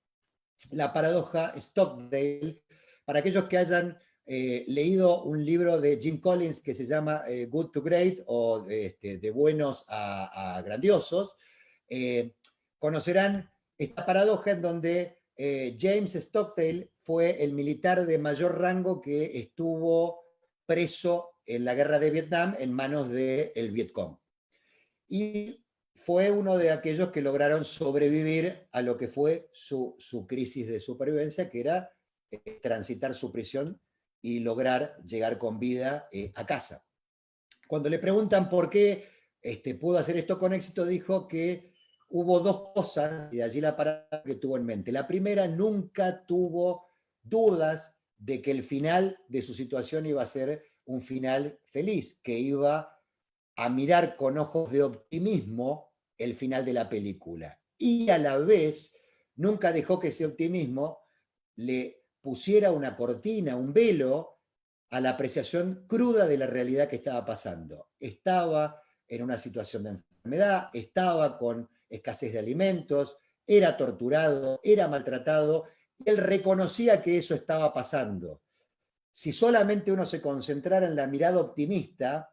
la paradoja Stockdale. Para aquellos que hayan leído un libro de Jim Collins que se llama Good to Great, o de buenos a grandiosos, conocerán esta paradoja en donde James Stockdale fue el militar de mayor rango que estuvo preso en la guerra de Vietnam en manos del Vietcong. Y fue uno de aquellos que lograron sobrevivir a lo que fue su crisis de supervivencia, que era transitar su prisión y lograr llegar con vida a casa. Cuando le preguntan por qué pudo hacer esto con éxito, dijo que hubo 2 cosas, y de allí la parada que tuvo en mente. La primera, nunca tuvo dudas de que el final de su situación iba a ser un final feliz, que iba a mirar con ojos de optimismo el final de la película. Y a la vez nunca dejó que ese optimismo le pusiera una cortina, un velo a la apreciación cruda de la realidad que estaba pasando. Estaba en una situación de enfermedad, estaba con escasez de alimentos, era torturado, era maltratado, y él reconocía que eso estaba pasando. Si solamente uno se concentrara en la mirada optimista,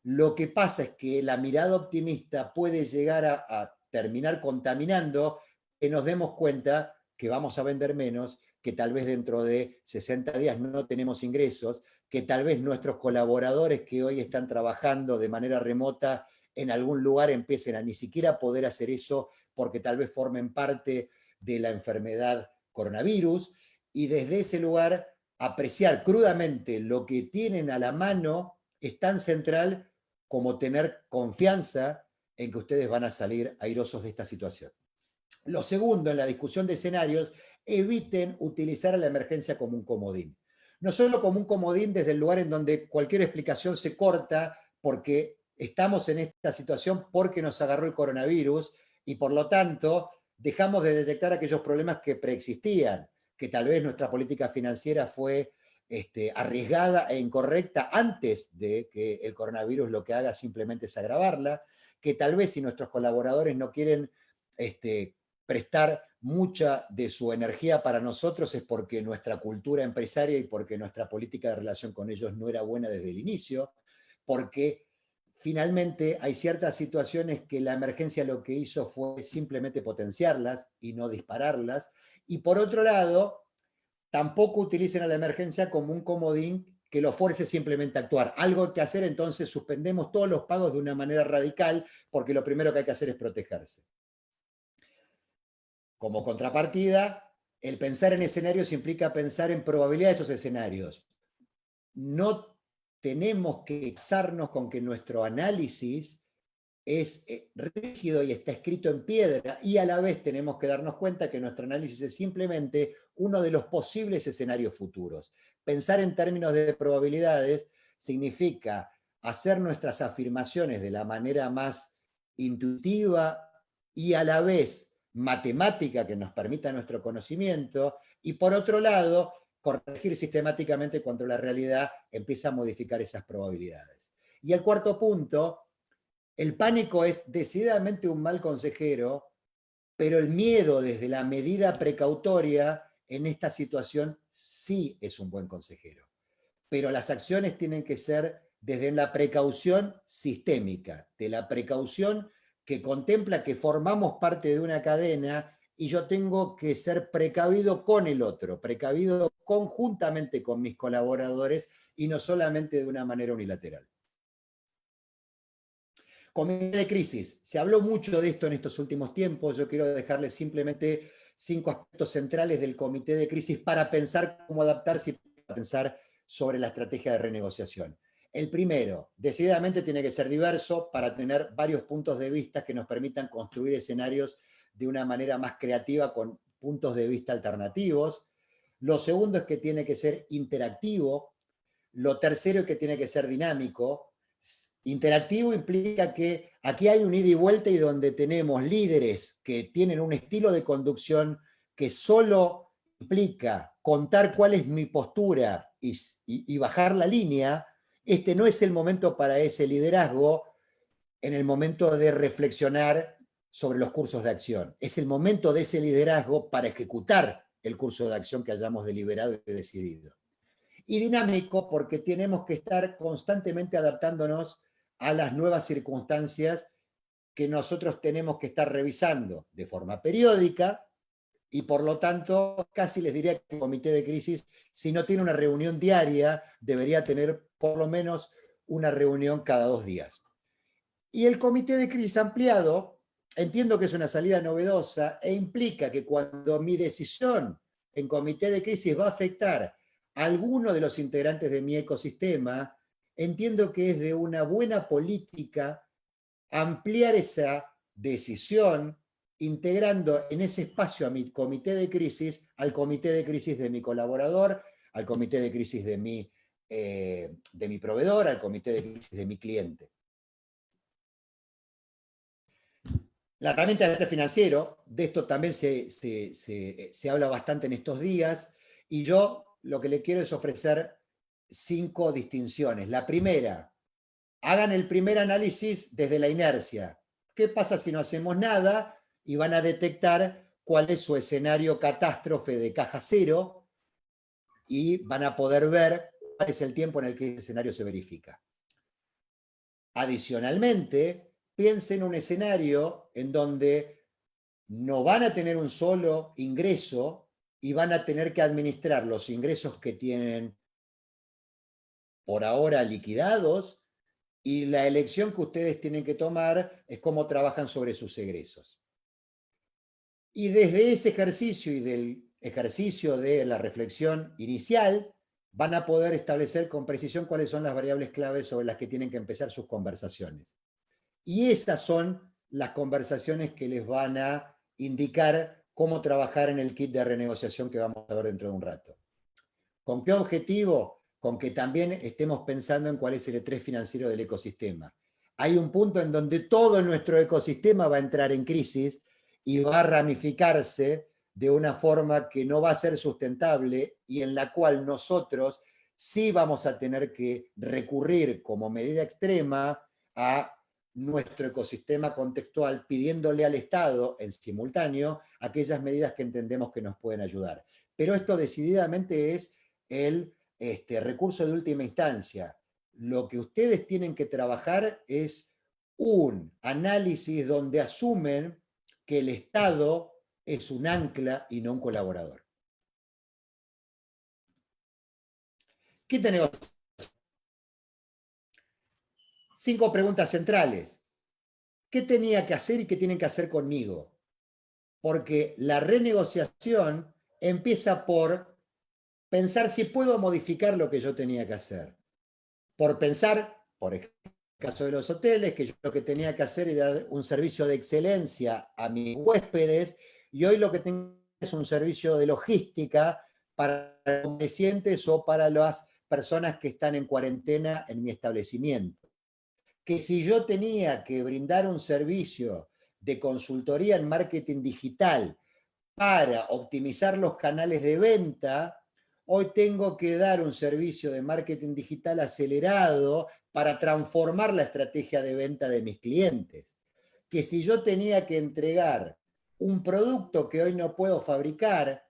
lo que pasa es que la mirada optimista puede llegar a terminar contaminando, que nos demos cuenta que vamos a vender menos, que tal vez dentro de 60 días no tenemos ingresos, que tal vez nuestros colaboradores que hoy están trabajando de manera remota en algún lugar empiecen a ni siquiera poder hacer eso porque tal vez formen parte de la enfermedad coronavirus, y desde ese lugar apreciar crudamente lo que tienen a la mano es tan central como tener confianza en que ustedes van a salir airosos de esta situación. Lo segundo, en la discusión de escenarios, eviten utilizar a la emergencia como un comodín. No solo como un comodín desde el lugar en donde cualquier explicación se corta porque estamos en esta situación porque nos agarró el coronavirus y por lo tanto dejamos de detectar aquellos problemas que preexistían, que tal vez nuestra política financiera fue arriesgada e incorrecta antes de que el coronavirus lo que haga simplemente es agravarla, que tal vez si nuestros colaboradores no quieren prestar mucha de su energía para nosotros es porque nuestra cultura empresaria y porque nuestra política de relación con ellos no era buena desde el inicio, porque finalmente hay ciertas situaciones que la emergencia lo que hizo fue simplemente potenciarlas y no dispararlas, y por otro lado, tampoco utilicen a la emergencia como un comodín que lo fuerce simplemente a actuar. Algo que hacer, entonces suspendemos todos los pagos de una manera radical, porque lo primero que hay que hacer es protegerse. Como contrapartida, el pensar en escenarios implica pensar en probabilidad de esos escenarios. No tenemos que casarnos con que nuestro análisis es rígido y está escrito en piedra, y a la vez tenemos que darnos cuenta que nuestro análisis es simplemente uno de los posibles escenarios futuros. Pensar en términos de probabilidades significa hacer nuestras afirmaciones de la manera más intuitiva y a la vez matemática que nos permita nuestro conocimiento, y por otro lado, corregir sistemáticamente cuando la realidad empieza a modificar esas probabilidades. Y el cuarto punto, el pánico es decididamente un mal consejero, pero el miedo desde la medida precautoria en esta situación sí es un buen consejero. Pero las acciones tienen que ser desde la precaución sistémica, de la precaución que contempla que formamos parte de una cadena y yo tengo que ser precavido con el otro, precavido conjuntamente con mis colaboradores y no solamente de una manera unilateral. Comité de crisis. Se habló mucho de esto en estos últimos tiempos. Yo quiero dejarles simplemente 5 aspectos centrales del comité de crisis para pensar cómo adaptarse y para pensar sobre la estrategia de renegociación. El primero, decididamente tiene que ser diverso para tener varios puntos de vista que nos permitan construir escenarios de una manera más creativa con puntos de vista alternativos. Lo segundo es que tiene que ser interactivo. Lo tercero es que tiene que ser dinámico. Interactivo implica que aquí hay un ida y vuelta y donde tenemos líderes que tienen un estilo de conducción que solo implica contar cuál es mi postura y bajar la línea. Este no es el momento para ese liderazgo en el momento de reflexionar sobre los cursos de acción. Es el momento de ese liderazgo para ejecutar el curso de acción que hayamos deliberado y decidido. Y dinámico porque tenemos que estar constantemente adaptándonos a las nuevas circunstancias que nosotros tenemos que estar revisando de forma periódica, y por lo tanto casi les diría que el comité de crisis, si no tiene una reunión diaria, debería tener por lo menos una reunión cada 2 días. Y el comité de crisis ampliado, entiendo que es una salida novedosa e implica que cuando mi decisión en comité de crisis va a afectar a alguno de los integrantes de mi ecosistema, entiendo que es de una buena política ampliar esa decisión integrando en ese espacio a mi comité de crisis, al comité de crisis de mi colaborador, al comité de crisis de mi proveedor, al comité de crisis de mi cliente. La herramienta de estrés financiero, de esto también se habla bastante en estos días, y yo lo que le quiero es ofrecer 5 distinciones. La primera, hagan el primer análisis desde la inercia. ¿Qué pasa si no hacemos nada? Y van a detectar cuál es su escenario catástrofe de caja cero y van a poder ver cuál es el tiempo en el que ese escenario se verifica. Adicionalmente, piensen en un escenario en donde no van a tener un solo ingreso y van a tener que administrar los ingresos que tienen por ahora liquidados, y la elección que ustedes tienen que tomar es cómo trabajan sobre sus egresos. Y desde ese ejercicio y del ejercicio de la reflexión inicial, van a poder establecer con precisión cuáles son las variables claves sobre las que tienen que empezar sus conversaciones. Y esas son las conversaciones que les van a indicar cómo trabajar en el kit de renegociación que vamos a ver dentro de un rato. ¿Con qué objetivo? Con que también estemos pensando en cuál es el estrés financiero del ecosistema. Hay un punto en donde todo nuestro ecosistema va a entrar en crisis y va a ramificarse de una forma que no va a ser sustentable y en la cual nosotros sí vamos a tener que recurrir como medida extrema a nuestro ecosistema contextual, pidiéndole al Estado en simultáneo aquellas medidas que entendemos que nos pueden ayudar. Pero esto decididamente es el recurso de última instancia. Lo que ustedes tienen que trabajar es un análisis donde asumen que el Estado es un ancla y no un colaborador. ¿Qué tenemos? 5 preguntas centrales. ¿Qué tenía que hacer y qué tienen que hacer conmigo? Porque la renegociación empieza por pensar si puedo modificar lo que yo tenía que hacer. Por pensar, por ejemplo, en el caso de los hoteles, que yo lo que tenía que hacer era dar un servicio de excelencia a mis huéspedes, y hoy lo que tengo es un servicio de logística para los convalecientes o para las personas que están en cuarentena en mi establecimiento. Que si yo tenía que brindar un servicio de consultoría en marketing digital para optimizar los canales de venta, hoy tengo que dar un servicio de marketing digital acelerado para transformar la estrategia de venta de mis clientes. Que si yo tenía que entregar un producto que hoy no puedo fabricar,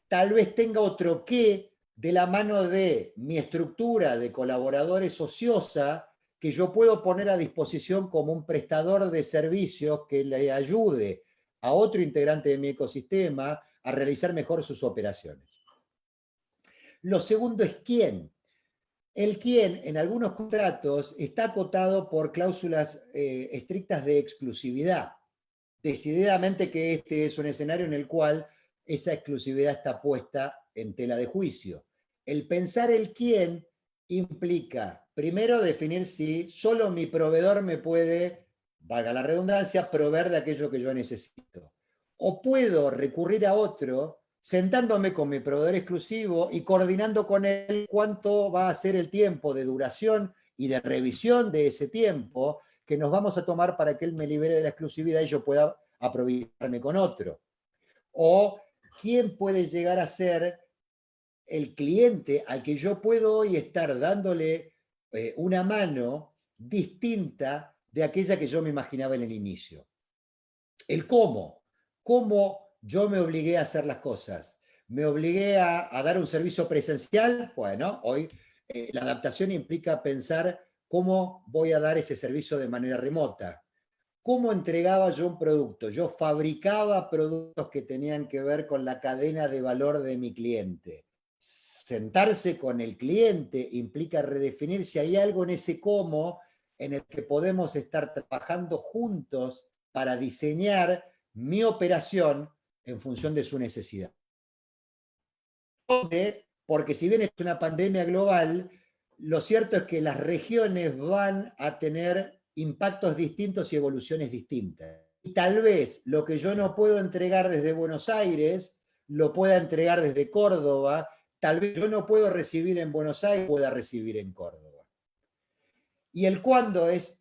tal vez tenga otro qué de la mano de mi estructura de colaboradores ociosa que yo puedo poner a disposición como un prestador de servicios que le ayude a otro integrante de mi ecosistema a realizar mejor sus operaciones. Lo segundo es quién. El quién en algunos contratos está acotado por cláusulas estrictas de exclusividad. Decididamente que este es un escenario en el cual esa exclusividad está puesta en tela de juicio. El pensar el quién implica, primero, definir si solo mi proveedor me puede, valga la redundancia, proveer de aquello que yo necesito. O puedo recurrir a otro sentándome con mi proveedor exclusivo y coordinando con él cuánto va a ser el tiempo de duración y de revisión de ese tiempo que nos vamos a tomar para que él me libere de la exclusividad y yo pueda aprovecharme con otro. O quién puede llegar a ser el cliente al que yo puedo hoy estar dándole una mano distinta de aquella que yo me imaginaba en el inicio. El cómo. ¿Cómo yo me obligué a hacer las cosas? ¿Me obligué a dar un servicio presencial? Bueno, hoy la adaptación implica pensar cómo voy a dar ese servicio de manera remota. ¿Cómo entregaba yo un producto? Yo fabricaba productos que tenían que ver con la cadena de valor de mi cliente. Sentarse con el cliente implica redefinir si hay algo en ese cómo en el que podemos estar trabajando juntos para diseñar mi operación en función de su necesidad. Porque si bien es una pandemia global, lo cierto es que las regiones van a tener impactos distintos y evoluciones distintas. Y tal vez lo que yo no puedo entregar desde Buenos Aires, lo pueda entregar desde Córdoba, tal vez yo no puedo recibir en Buenos Aires, pueda recibir en Córdoba. Y el cuándo es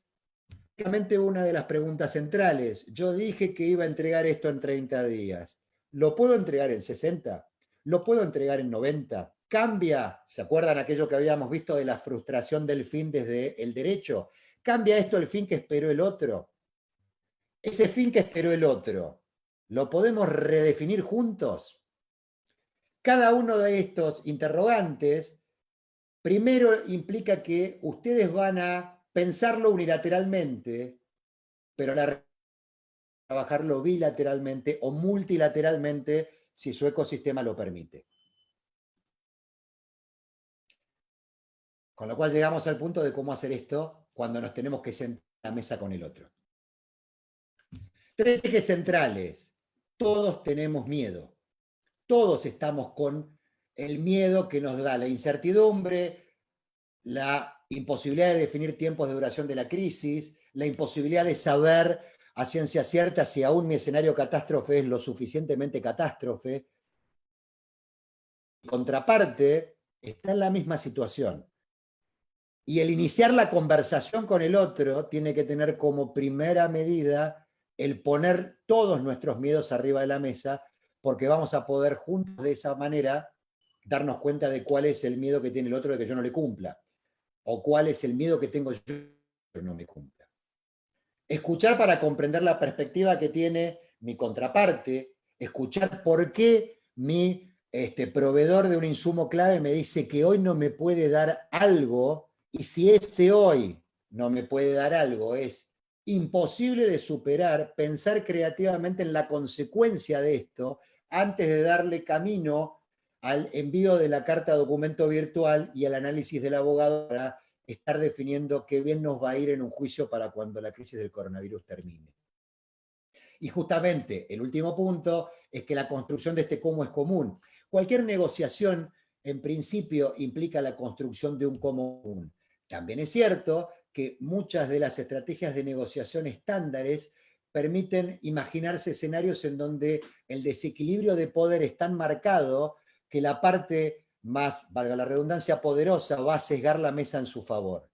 Básicamente una de las preguntas centrales. Yo dije que iba a entregar esto en 30 días. ¿Lo puedo entregar en 60? ¿Lo puedo entregar en 90? ¿Cambia? ¿Se acuerdan aquello que habíamos visto de la frustración del fin desde el derecho? ¿Cambia esto el fin que esperó el otro? Ese fin que esperó el otro, ¿lo podemos redefinir juntos? Cada uno de estos interrogantes primero implica que ustedes van a pensarlo unilateralmente, pero trabajarlo bilateralmente o multilateralmente si su ecosistema lo permite. Con lo cual llegamos al punto de cómo hacer esto cuando nos tenemos que sentar a la mesa con el otro. 3 ejes centrales. Todos tenemos miedo. Todos estamos con el miedo que nos da la incertidumbre, la imposibilidad de definir tiempos de duración de la crisis, la imposibilidad de saber a ciencia cierta si aún mi escenario catástrofe es lo suficientemente catástrofe. Contraparte está en la misma situación. Y el iniciar la conversación con el otro tiene que tener como primera medida el poner todos nuestros miedos arriba de la mesa, porque vamos a poder juntos de esa manera darnos cuenta de cuál es el miedo que tiene el otro de que yo no le cumpla, o cuál es el miedo que tengo yo de que no me cumpla. Escuchar para comprender la perspectiva que tiene mi contraparte, escuchar por qué mi proveedor de un insumo clave me dice que hoy no me puede dar algo, y si ese hoy no me puede dar algo es imposible de superar, pensar creativamente en la consecuencia de esto antes de darle camino al envío de la carta documento virtual y al análisis del abogado para estar definiendo qué bien nos va a ir en un juicio para cuando la crisis del coronavirus termine. Y justamente el último punto es que la construcción de este cómo es común. Cualquier negociación, en principio, implica la construcción de un común. También es cierto que muchas de las estrategias de negociación estándares permiten imaginarse escenarios en donde el desequilibrio de poder es tan marcado que la parte más, valga la redundancia, poderosa va a sesgar la mesa en su favor.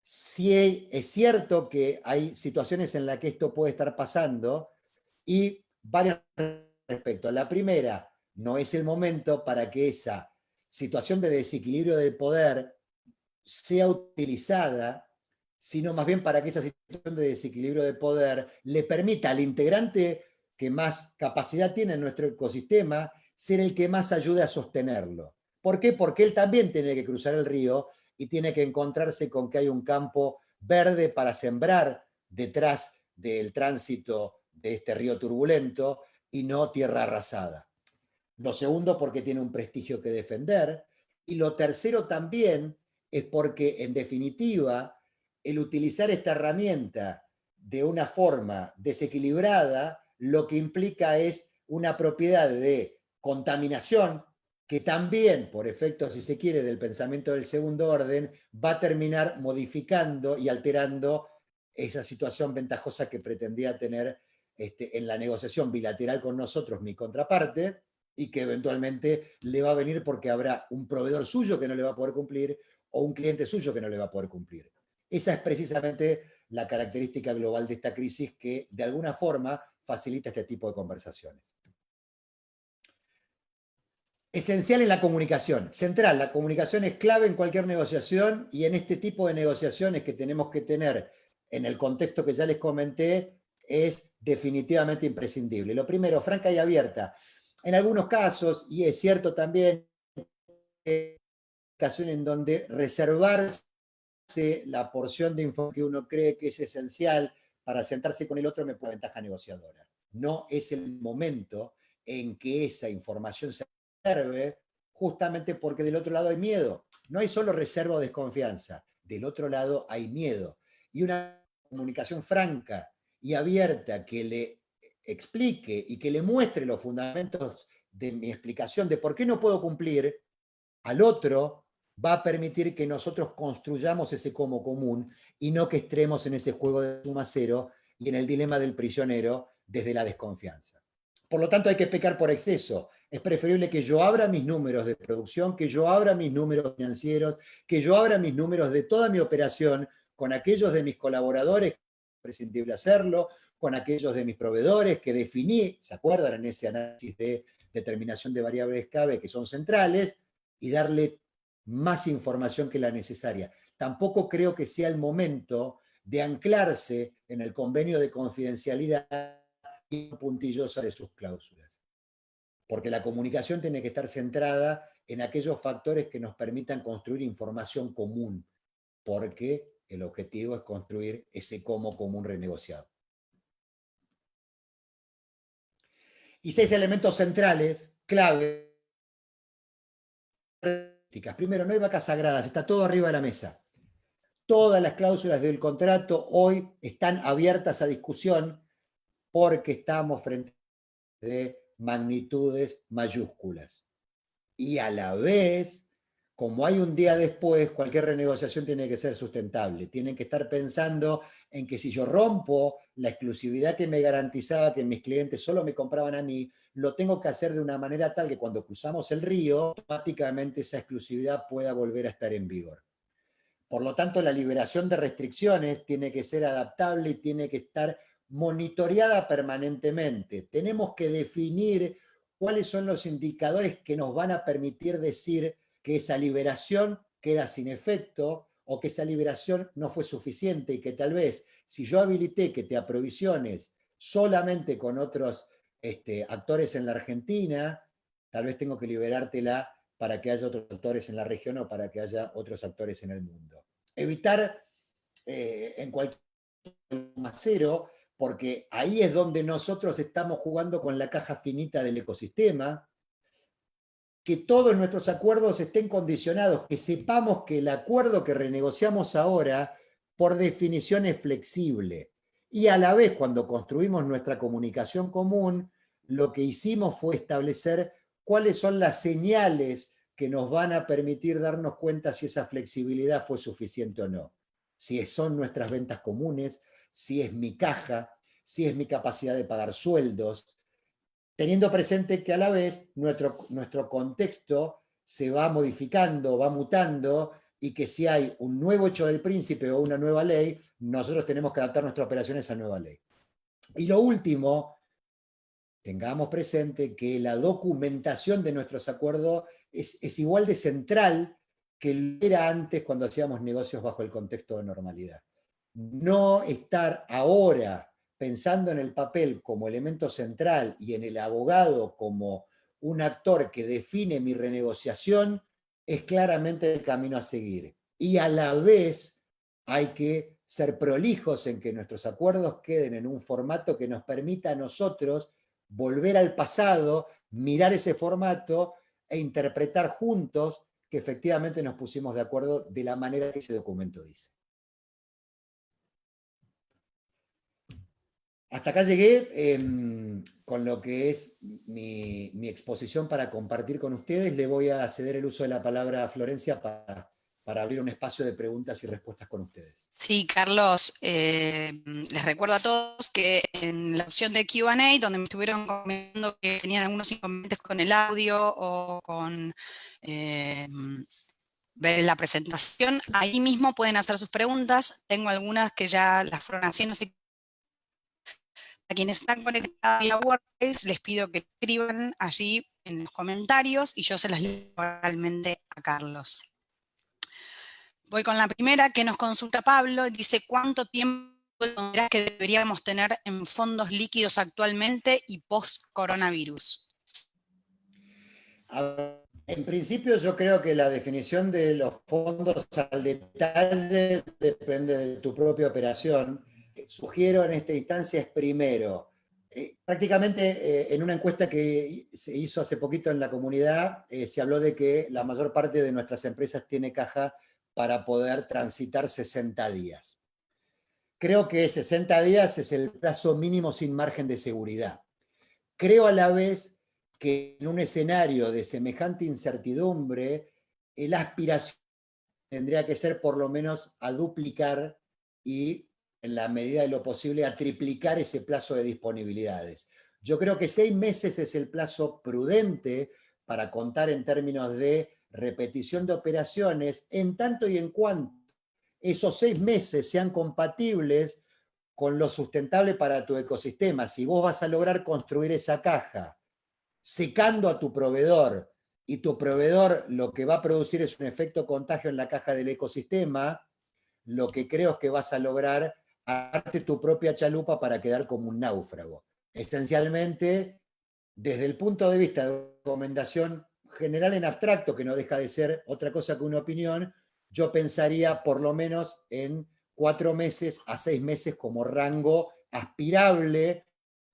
Sí es cierto que hay situaciones en las que esto puede estar pasando y varias respecto. La primera, no es el momento para que esa situación de desequilibrio del poder sea utilizada, sino más bien para que esa situación de desequilibrio de poder le permita al integrante que más capacidad tiene en nuestro ecosistema ser el que más ayude a sostenerlo. ¿Por qué? Porque él también tiene que cruzar el río y tiene que encontrarse con que hay un campo verde para sembrar detrás del tránsito de este río turbulento y no tierra arrasada. Lo segundo, porque tiene un prestigio que defender. Y lo tercero también es porque, en definitiva, el utilizar esta herramienta de una forma desequilibrada, lo que implica es una propiedad de contaminación que también, por efecto, si se quiere, del pensamiento del segundo orden, va a terminar modificando y alterando esa situación ventajosa que pretendía tener en la negociación bilateral con nosotros, mi contraparte, y que eventualmente le va a venir porque habrá un proveedor suyo que no le va a poder cumplir o un cliente suyo que no le va a poder cumplir. Esa es precisamente la característica global de esta crisis que de alguna forma facilita este tipo de conversaciones. Esencial en la comunicación, central. La comunicación es clave en cualquier negociación y en este tipo de negociaciones que tenemos que tener en el contexto que ya les comenté es definitivamente imprescindible. Lo primero, franca y abierta. En algunos casos, y es cierto también, ocasiones en donde reservarse la porción de información que uno cree que es esencial para sentarse con el otro me pone ventaja negociadora. No es el momento en que esa información se reserve, justamente porque del otro lado hay miedo. No hay solo reserva o desconfianza, del otro lado hay miedo. Y una comunicación franca y abierta que le explique y que le muestre los fundamentos de mi explicación de por qué no puedo cumplir al otro, va a permitir que nosotros construyamos ese como común y no que estremos en ese juego de suma cero y en el dilema del prisionero desde la desconfianza. Por lo tanto, hay que pecar por exceso. Es preferible que yo abra mis números de producción, que yo abra mis números financieros, que yo abra mis números de toda mi operación con aquellos de mis colaboradores imprescindible hacerlo, con aquellos de mis proveedores que definí, ¿se acuerdan en ese análisis de determinación de variables clave que son centrales? Y darle más información que la necesaria. Tampoco creo que sea el momento de anclarse en el convenio de confidencialidad y puntillosa de sus cláusulas. Porque la comunicación tiene que estar centrada en aquellos factores que nos permitan construir información común, porque el objetivo es construir ese cómo común renegociado. Y 6 elementos centrales, clave. Primero, no hay vacas sagradas, está todo arriba de la mesa. Todas las cláusulas del contrato hoy están abiertas a discusión porque estamos frente a magnitudes mayúsculas. Y a la vez, como hay un día después, cualquier renegociación tiene que ser sustentable. Tienen que estar pensando en que si yo rompo la exclusividad que me garantizaba que mis clientes solo me compraban a mí, lo tengo que hacer de una manera tal que cuando cruzamos el río, automáticamente esa exclusividad pueda volver a estar en vigor. Por lo tanto, la liberación de restricciones tiene que ser adaptable y tiene que estar monitoreada permanentemente. Tenemos que definir cuáles son los indicadores que nos van a permitir decir que esa liberación queda sin efecto o que esa liberación no fue suficiente y que tal vez si yo habilité que te aprovisiones solamente con otros actores en la Argentina, tal vez tengo que liberártela para que haya otros actores en la región o para que haya otros actores en el mundo. Evitar en cualquier cero, porque ahí es donde nosotros estamos jugando con la caja finita del ecosistema, que todos nuestros acuerdos estén condicionados, que sepamos que el acuerdo que renegociamos ahora, por definición, es flexible. Y a la vez, cuando construimos nuestra comunicación común, lo que hicimos fue establecer cuáles son las señales que nos van a permitir darnos cuenta si esa flexibilidad fue suficiente o no. Si son nuestras ventas comunes, si es mi caja, si es mi capacidad de pagar sueldos, teniendo presente que a la vez nuestro contexto se va modificando, va mutando, y que si hay un nuevo hecho del príncipe o una nueva ley, nosotros tenemos que adaptar nuestras operaciones a esa nueva ley. Y lo último, tengamos presente que la documentación de nuestros acuerdos es igual de central que lo era antes cuando hacíamos negocios bajo el contexto de normalidad. No estar ahora pensando en el papel como elemento central y en el abogado como un actor que define mi renegociación es claramente el camino a seguir. Y a la vez hay que ser prolijos en que nuestros acuerdos queden en un formato que nos permita a nosotros volver al pasado, mirar ese formato e interpretar juntos que efectivamente nos pusimos de acuerdo de la manera que ese documento dice. Hasta acá llegué con lo que es mi exposición para compartir con ustedes. Le voy a ceder el uso de la palabra a Florencia para abrir un espacio de preguntas y respuestas con ustedes. Sí, Carlos, les recuerdo a todos que en la opción de Q&A, donde me estuvieron comentando que tenían algunos inconvenientes con el audio o con ver la presentación, ahí mismo pueden hacer sus preguntas. Tengo algunas que ya las fueron haciendo, así que a quienes están conectados a Workspace les pido que escriban allí en los comentarios y yo se las leo oralmente a Carlos. Voy con la primera que nos consulta Pablo. Dice, ¿cuánto tiempo consideras que deberíamos tener en fondos líquidos actualmente y post-coronavirus? En principio yo creo que la definición de los fondos al detalle depende de tu propia operación. Sugiero en esta instancia es primero, prácticamente en una encuesta que se hizo hace poquito en la comunidad, se habló de que la mayor parte de nuestras empresas tiene caja para poder transitar 60 días. Creo que 60 días es el plazo mínimo sin margen de seguridad. Creo a la vez que en un escenario de semejante incertidumbre, la aspiración tendría que ser por lo menos a duplicar y, en la medida de lo posible, a triplicar ese plazo de disponibilidades. Yo creo que 6 meses es el plazo prudente para contar en términos de repetición de operaciones, en tanto y en cuanto esos 6 meses sean compatibles con lo sustentable para tu ecosistema. Si vos vas a lograr construir esa caja secando a tu proveedor, y tu proveedor lo que va a producir es un efecto contagio en la caja del ecosistema, lo que creo es que vas a lograr darte tu propia chalupa para quedar como un náufrago. Esencialmente, desde el punto de vista de recomendación general en abstracto, que no deja de ser otra cosa que una opinión, yo pensaría por lo menos en 4 meses a 6 meses como rango aspirable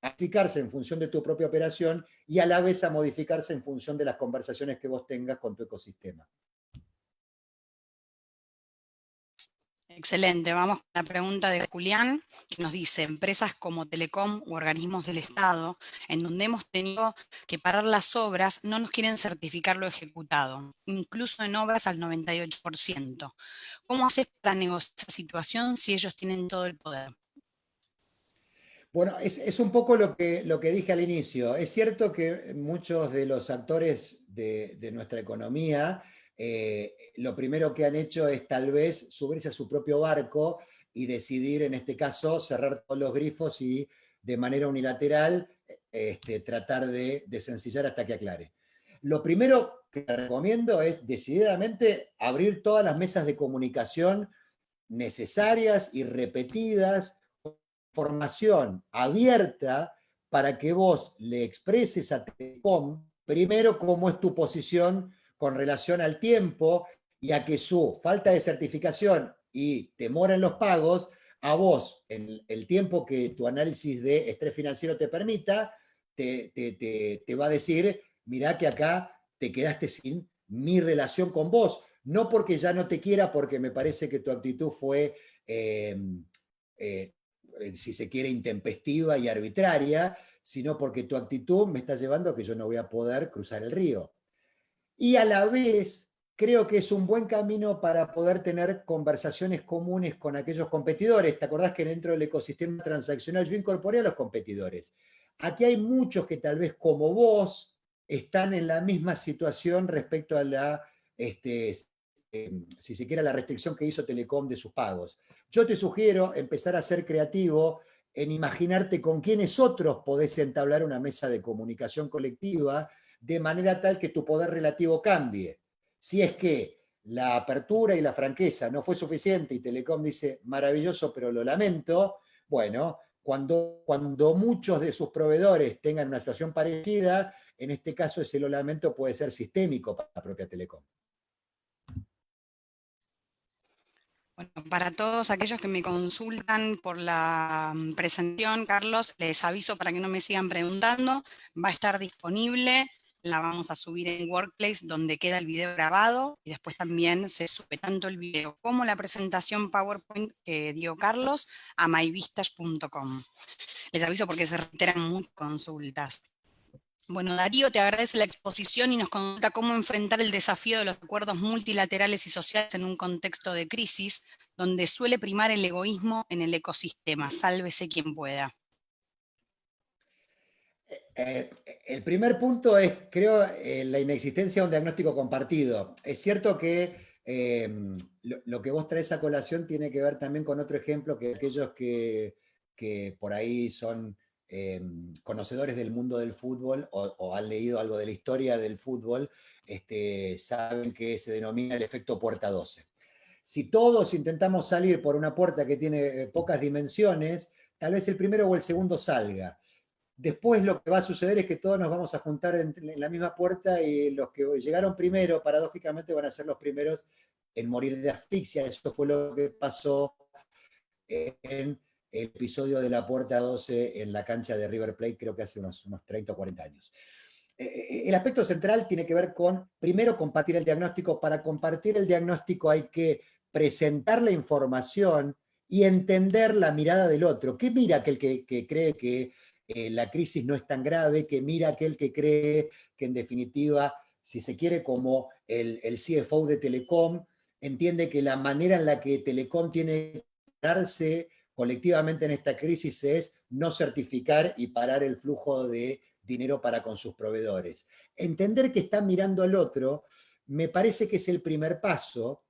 a modificarse en función de tu propia operación y a la vez a modificarse en función de las conversaciones que vos tengas con tu ecosistema. Excelente, vamos con la pregunta de Julián, que nos dice, empresas como Telecom u organismos del Estado, en donde hemos tenido que parar las obras, no nos quieren certificar lo ejecutado, incluso en obras al 98%. ¿Cómo haces para negociar esa situación si ellos tienen todo el poder? Bueno, es un poco lo que dije al inicio. Es cierto que muchos de los actores de nuestra economía, lo primero que han hecho es tal vez subirse a su propio barco y decidir, en este caso, cerrar todos los grifos y de manera unilateral tratar de desencillar hasta que aclare. Lo primero que recomiendo es decididamente abrir todas las mesas de comunicación necesarias y repetidas, formación abierta para que vos le expreses a Telecom primero cómo es tu posición con relación al tiempo y a que su falta de certificación y temor en los pagos, a vos, en el tiempo que tu análisis de estrés financiero te permita, te va a decir, mirá que acá te quedaste sin mi relación con vos. No porque ya no te quiera, porque me parece que tu actitud fue eh, eh, si se quiere, intempestiva y arbitraria, sino porque tu actitud me está llevando a que yo no voy a poder cruzar el río. Y a la vez, creo que es un buen camino para poder tener conversaciones comunes con aquellos competidores. ¿Te acordás que dentro del ecosistema transaccional yo incorporé a los competidores? Aquí hay muchos que tal vez como vos están en la misma situación respecto a la si se quiere, la restricción que hizo Telecom de sus pagos. Yo te sugiero empezar a ser creativo en imaginarte con quiénes otros podés entablar una mesa de comunicación colectiva de manera tal que tu poder relativo cambie. Si es que la apertura y la franqueza no fue suficiente y Telecom dice, maravilloso, pero lo lamento, bueno, cuando muchos de sus proveedores tengan una situación parecida, en este caso ese lo lamento puede ser sistémico para la propia Telecom. Bueno, para todos aquellos que me consultan por la presentación, Carlos, les aviso para que no me sigan preguntando, va a estar disponible, la vamos a subir en Workplace donde queda el video grabado y después también se sube tanto el video como la presentación PowerPoint que dio Carlos a myvistas.com. Les aviso porque se reiteran muchas consultas. Bueno, Darío te agradece la exposición y nos conta cómo enfrentar el desafío de los acuerdos multilaterales y sociales en un contexto de crisis, donde suele primar el egoísmo en el ecosistema. Sálvese quien pueda. El primer punto es, creo, la inexistencia de un diagnóstico compartido. Es cierto que lo que vos traes a colación tiene que ver también con otro ejemplo que aquellos que por ahí son conocedores del mundo del fútbol o han leído algo de la historia del fútbol, saben que se denomina el efecto puerta 12. Si todos intentamos salir por una puerta que tiene pocas dimensiones, tal vez el primero o el segundo salga. Después lo que va a suceder es que todos nos vamos a juntar en la misma puerta y los que llegaron primero, paradójicamente, van a ser los primeros en morir de asfixia. Eso fue lo que pasó en el episodio de la puerta 12 en la cancha de River Plate, creo que hace unos 30 o 40 años. El aspecto central tiene que ver con, primero, compartir el diagnóstico. Para compartir el diagnóstico hay que presentar la información y entender la mirada del otro. ¿Qué mira aquel que cree que la crisis no es tan grave? ¿Qué mira aquel que cree que en definitiva, si se quiere, como el CFO de Telecom, entiende que la manera en la que Telecom tiene que darse colectivamente en esta crisis es no certificar y parar el flujo de dinero para con sus proveedores? Entender que están mirando al otro me parece que es el primer paso.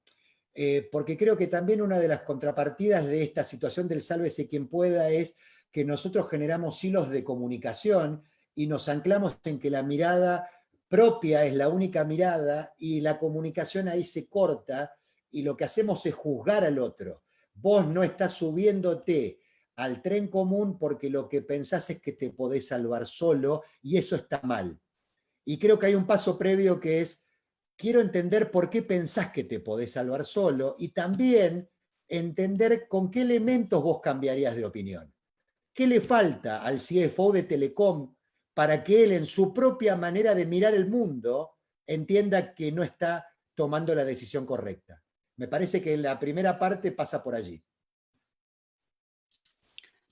porque creo que también una de las contrapartidas de esta situación del sálvese quien pueda es que nosotros generamos hilos de comunicación y nos anclamos en que la mirada propia es la única mirada y la comunicación ahí se corta y lo que hacemos es juzgar al otro. Vos no estás subiéndote al tren común porque lo que pensás es que te podés salvar solo y eso está mal. Y creo que hay un paso previo que es, quiero entender por qué pensás que te podés salvar solo y también entender con qué elementos vos cambiarías de opinión. ¿Qué le falta al CFO de Telecom para que él en su propia manera de mirar el mundo entienda que no está tomando la decisión correcta? Me parece que la primera parte pasa por allí.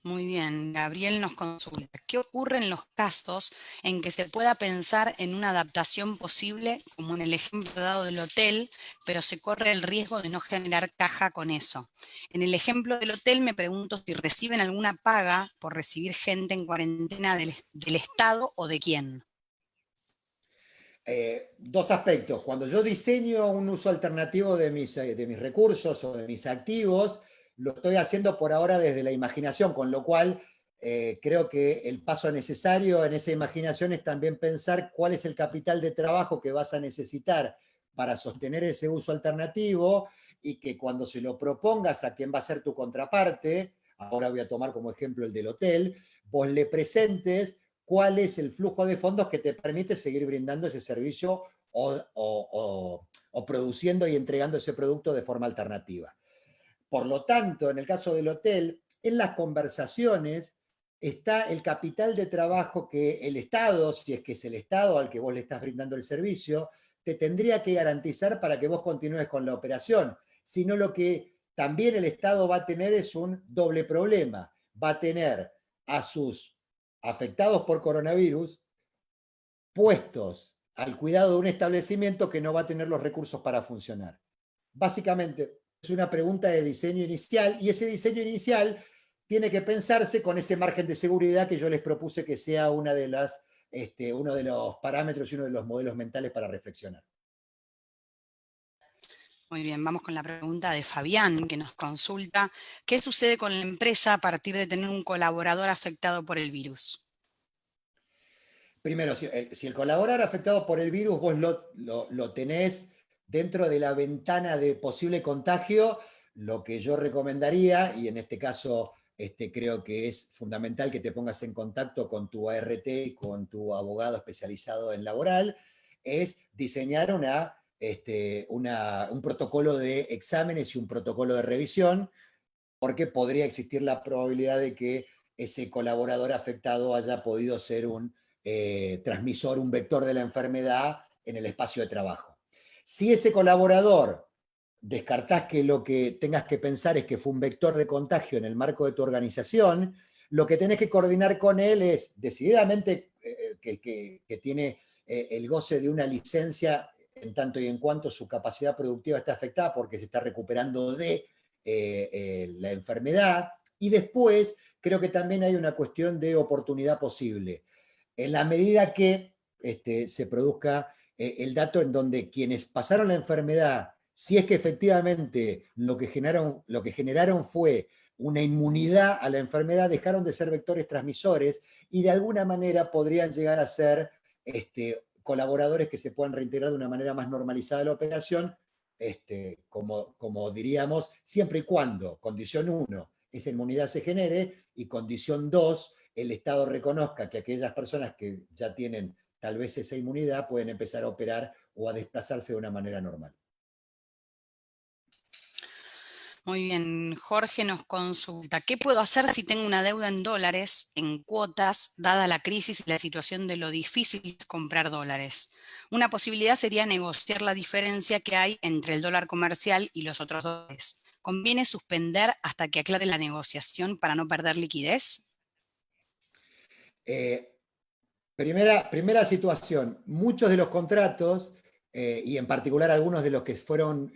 Muy bien, Gabriel nos consulta. ¿Qué ocurre en los casos en que se pueda pensar en una adaptación posible, como en el ejemplo dado del hotel, pero se corre el riesgo de no generar caja con eso? En el ejemplo del hotel me pregunto si reciben alguna paga por recibir gente en cuarentena del Estado o de quién. Dos aspectos. Cuando yo diseño un uso alternativo de mis recursos o de mis activos, lo estoy haciendo por ahora desde la imaginación, con lo cual creo que el paso necesario en esa imaginación es también pensar cuál es el capital de trabajo que vas a necesitar para sostener ese uso alternativo y que cuando se lo propongas a quien va a ser tu contraparte, ahora voy a tomar como ejemplo el del hotel, vos le presentes cuál es el flujo de fondos que te permite seguir brindando ese servicio o produciendo y entregando ese producto de forma alternativa. Por lo tanto, en el caso del hotel, en las conversaciones está el capital de trabajo que el Estado, si es que es el Estado al que vos le estás brindando el servicio, te tendría que garantizar para que vos continúes con la operación. Sino lo que también el Estado va a tener es un doble problema. Va a tener a sus afectados por coronavirus puestos al cuidado de un establecimiento que no va a tener los recursos para funcionar. Básicamente, es una pregunta de diseño inicial y ese diseño inicial tiene que pensarse con ese margen de seguridad que yo les propuse que sea uno de los parámetros y uno de los modelos mentales para reflexionar. Muy bien, vamos con la pregunta de Fabián, que nos consulta, ¿qué sucede con la empresa a partir de tener un colaborador afectado por el virus? Primero, si el colaborador afectado por el virus vos lo tenés dentro de la ventana de posible contagio, lo que yo recomendaría, y en este caso creo que es fundamental que te pongas en contacto con tu ART y con tu abogado especializado en laboral, es diseñar un protocolo de exámenes y un protocolo de revisión, porque podría existir la probabilidad de que ese colaborador afectado haya podido ser un transmisor, un vector de la enfermedad en el espacio de trabajo. Si ese colaborador descartás que lo que tengas que pensar es que fue un vector de contagio en el marco de tu organización, lo que tenés que coordinar con él es decididamente que tiene el goce de una licencia en tanto y en cuanto su capacidad productiva está afectada porque se está recuperando de la enfermedad. Y después creo que también hay una cuestión de oportunidad posible. En la medida que se produzca el dato en donde quienes pasaron la enfermedad, si es que efectivamente lo que generaron fue una inmunidad a la enfermedad, dejaron de ser vectores transmisores y de alguna manera podrían llegar a ser colaboradores que se puedan reintegrar de una manera más normalizada a la operación, como diríamos, siempre y cuando, condición 1, esa inmunidad se genere y condición 2, el Estado reconozca que aquellas personas que ya tienen tal vez esa inmunidad pueden empezar a operar o a desplazarse de una manera normal. Muy bien, Jorge nos consulta, ¿qué puedo hacer si tengo una deuda en dólares, en cuotas, dada la crisis y la situación de lo difícil que es comprar dólares? Una posibilidad sería negociar la diferencia que hay entre el dólar comercial y los otros dólares. ¿Conviene suspender hasta que aclare la negociación para no perder liquidez? Primera situación, muchos de los contratos, y en particular algunos de los que fueron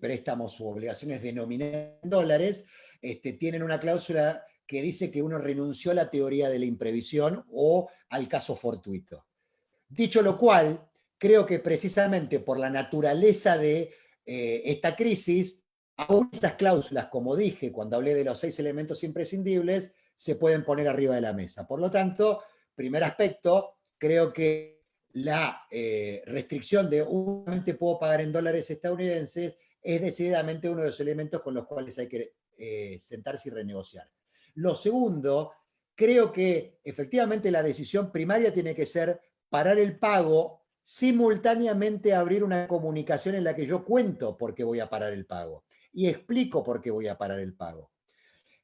préstamos u obligaciones denominadas en dólares, tienen una cláusula que dice que uno renunció a la teoría de la imprevisión o al caso fortuito. Dicho lo cual, creo que precisamente por la naturaleza de esta crisis, aún estas cláusulas, como dije cuando hablé de los 6 elementos imprescindibles, se pueden poner arriba de la mesa. Por lo tanto, primer aspecto, creo que la restricción de únicamente puedo pagar en dólares estadounidenses es decididamente uno de los elementos con los cuales hay que sentarse y renegociar. Lo segundo, creo que efectivamente la decisión primaria tiene que ser parar el pago, simultáneamente abrir una comunicación en la que yo cuento por qué voy a parar el pago y explico por qué voy a parar el pago.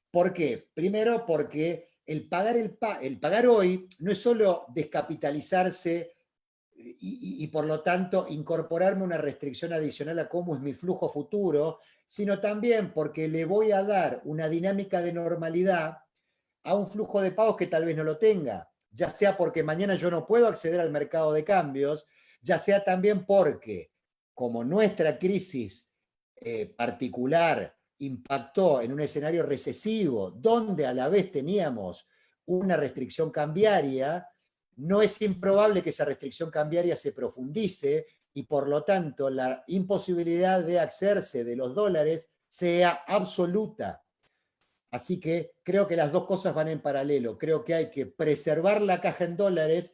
¿Por qué? Primero porque el pagar hoy no es solo descapitalizarse y por lo tanto incorporarme una restricción adicional a cómo es mi flujo futuro, sino también porque le voy a dar una dinámica de normalidad a un flujo de pagos que tal vez no lo tenga, ya sea porque mañana yo no puedo acceder al mercado de cambios, ya sea también porque, como nuestra crisis particular impactó en un escenario recesivo, donde a la vez teníamos una restricción cambiaria, no es improbable que esa restricción cambiaria se profundice y por lo tanto la imposibilidad de hacerse de los dólares sea absoluta. Así que creo que las dos cosas van en paralelo. Creo que hay que preservar la caja en dólares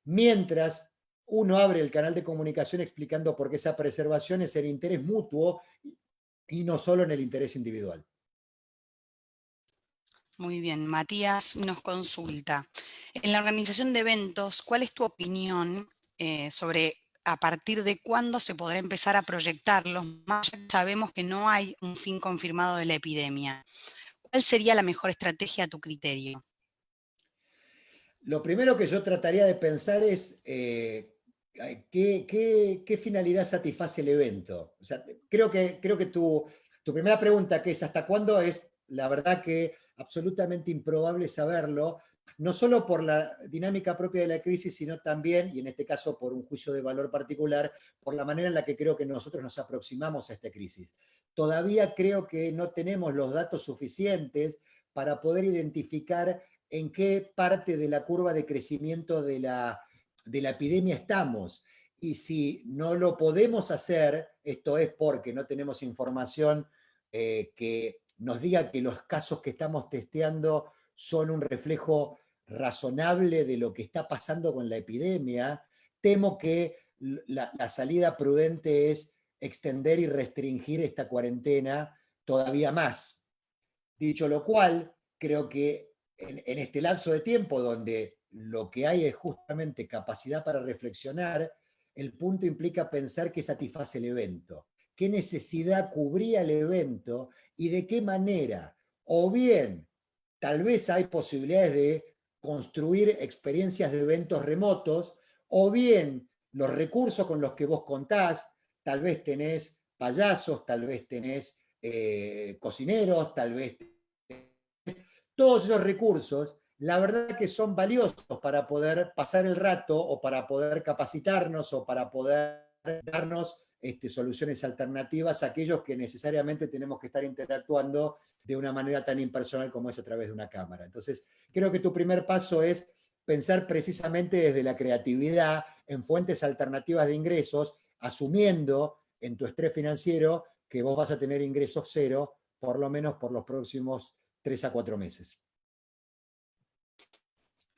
mientras uno abre el canal de comunicación explicando por qué esa preservación es el interés mutuo y no solo en el interés individual. Muy bien, Matías nos consulta. En la organización de eventos, ¿cuál es tu opinión sobre a partir de cuándo se podrá empezar a proyectarlos? Más allá que sabemos que no hay un fin confirmado de la epidemia. ¿Cuál sería la mejor estrategia a tu criterio? Lo primero que yo trataría de pensar es qué finalidad satisface el evento. O sea, creo que tu primera pregunta, que es ¿hasta cuándo? Es la verdad que absolutamente improbable saberlo, no solo por la dinámica propia de la crisis, sino también, y en este caso por un juicio de valor particular, por la manera en la que creo que nosotros nos aproximamos a esta crisis. Todavía creo que no tenemos los datos suficientes para poder identificar en qué parte de la curva de crecimiento de la epidemia estamos. Y si no lo podemos hacer, esto es porque no tenemos información que nos diga que los casos que estamos testeando son un reflejo razonable de lo que está pasando con la epidemia, temo que la salida prudente es extender y restringir esta cuarentena todavía más. Dicho lo cual, creo que en este lapso de tiempo donde lo que hay es justamente capacidad para reflexionar, el punto implica pensar qué satisface el evento, qué necesidad cubría el evento y de qué manera. O bien, tal vez hay posibilidades de construir experiencias de eventos remotos, o bien los recursos con los que vos contás, tal vez tenés payasos, tal vez tenés cocineros, tal vez todos esos recursos, la verdad que son valiosos para poder pasar el rato o para poder capacitarnos o para poder darnos soluciones alternativas a aquellos que necesariamente tenemos que estar interactuando de una manera tan impersonal como es a través de una cámara. Entonces, creo que tu primer paso es pensar precisamente desde la creatividad en fuentes alternativas de ingresos, asumiendo en tu estrés financiero que vos vas a tener ingresos cero, por lo menos por los próximos 3 a 4 meses.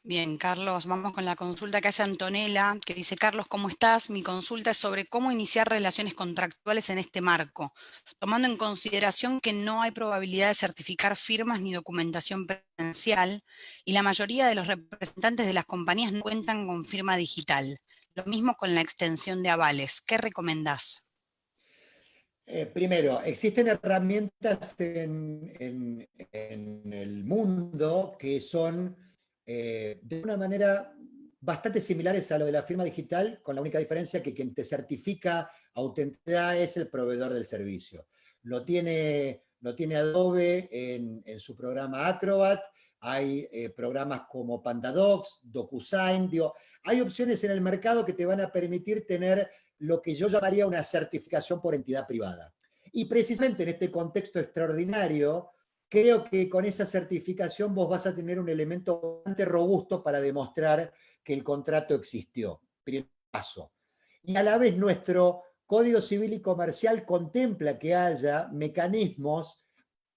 Bien, Carlos, vamos con la consulta que hace Antonella, que dice: Carlos, ¿cómo estás? Mi consulta es sobre cómo iniciar relaciones contractuales en este marco, tomando en consideración que no hay probabilidad de certificar firmas ni documentación presencial y la mayoría de los representantes de las compañías no cuentan con firma digital. Lo mismo con la extensión de avales. ¿Qué recomendás? Primero, existen herramientas en el mundo que son de una manera bastante similares a lo de la firma digital, con la única diferencia que quien te certifica autenticidad es el proveedor del servicio. Lo tiene Adobe en su programa Acrobat, hay programas como PandaDocs, DocuSign, hay opciones en el mercado que te van a permitir tener lo que yo llamaría una certificación por entidad privada. Y precisamente en este contexto extraordinario, creo que con esa certificación vos vas a tener un elemento bastante robusto para demostrar que el contrato existió. Primer paso. Y a la vez nuestro Código Civil y Comercial contempla que haya mecanismos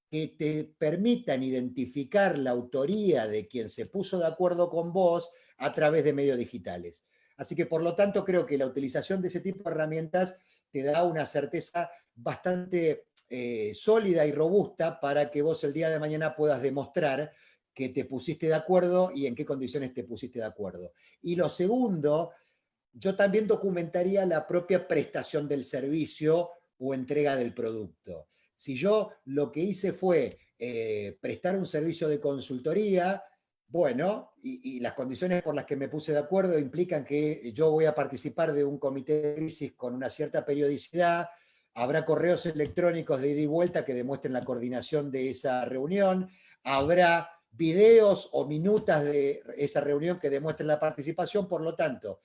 que te permitan identificar la autoría de quien se puso de acuerdo con vos a través de medios digitales. Así que, por lo tanto, creo que la utilización de ese tipo de herramientas te da una certeza bastante sólida y robusta para que vos el día de mañana puedas demostrar que te pusiste de acuerdo y en qué condiciones te pusiste de acuerdo. Y lo segundo, yo también documentaría la propia prestación del servicio o entrega del producto. Si yo lo que hice fue prestar un servicio de consultoría, bueno, y las condiciones por las que me puse de acuerdo implican que yo voy a participar de un comité de crisis con una cierta periodicidad, habrá correos electrónicos de ida y vuelta que demuestren la coordinación de esa reunión, habrá videos o minutas de esa reunión que demuestren la participación, por lo tanto,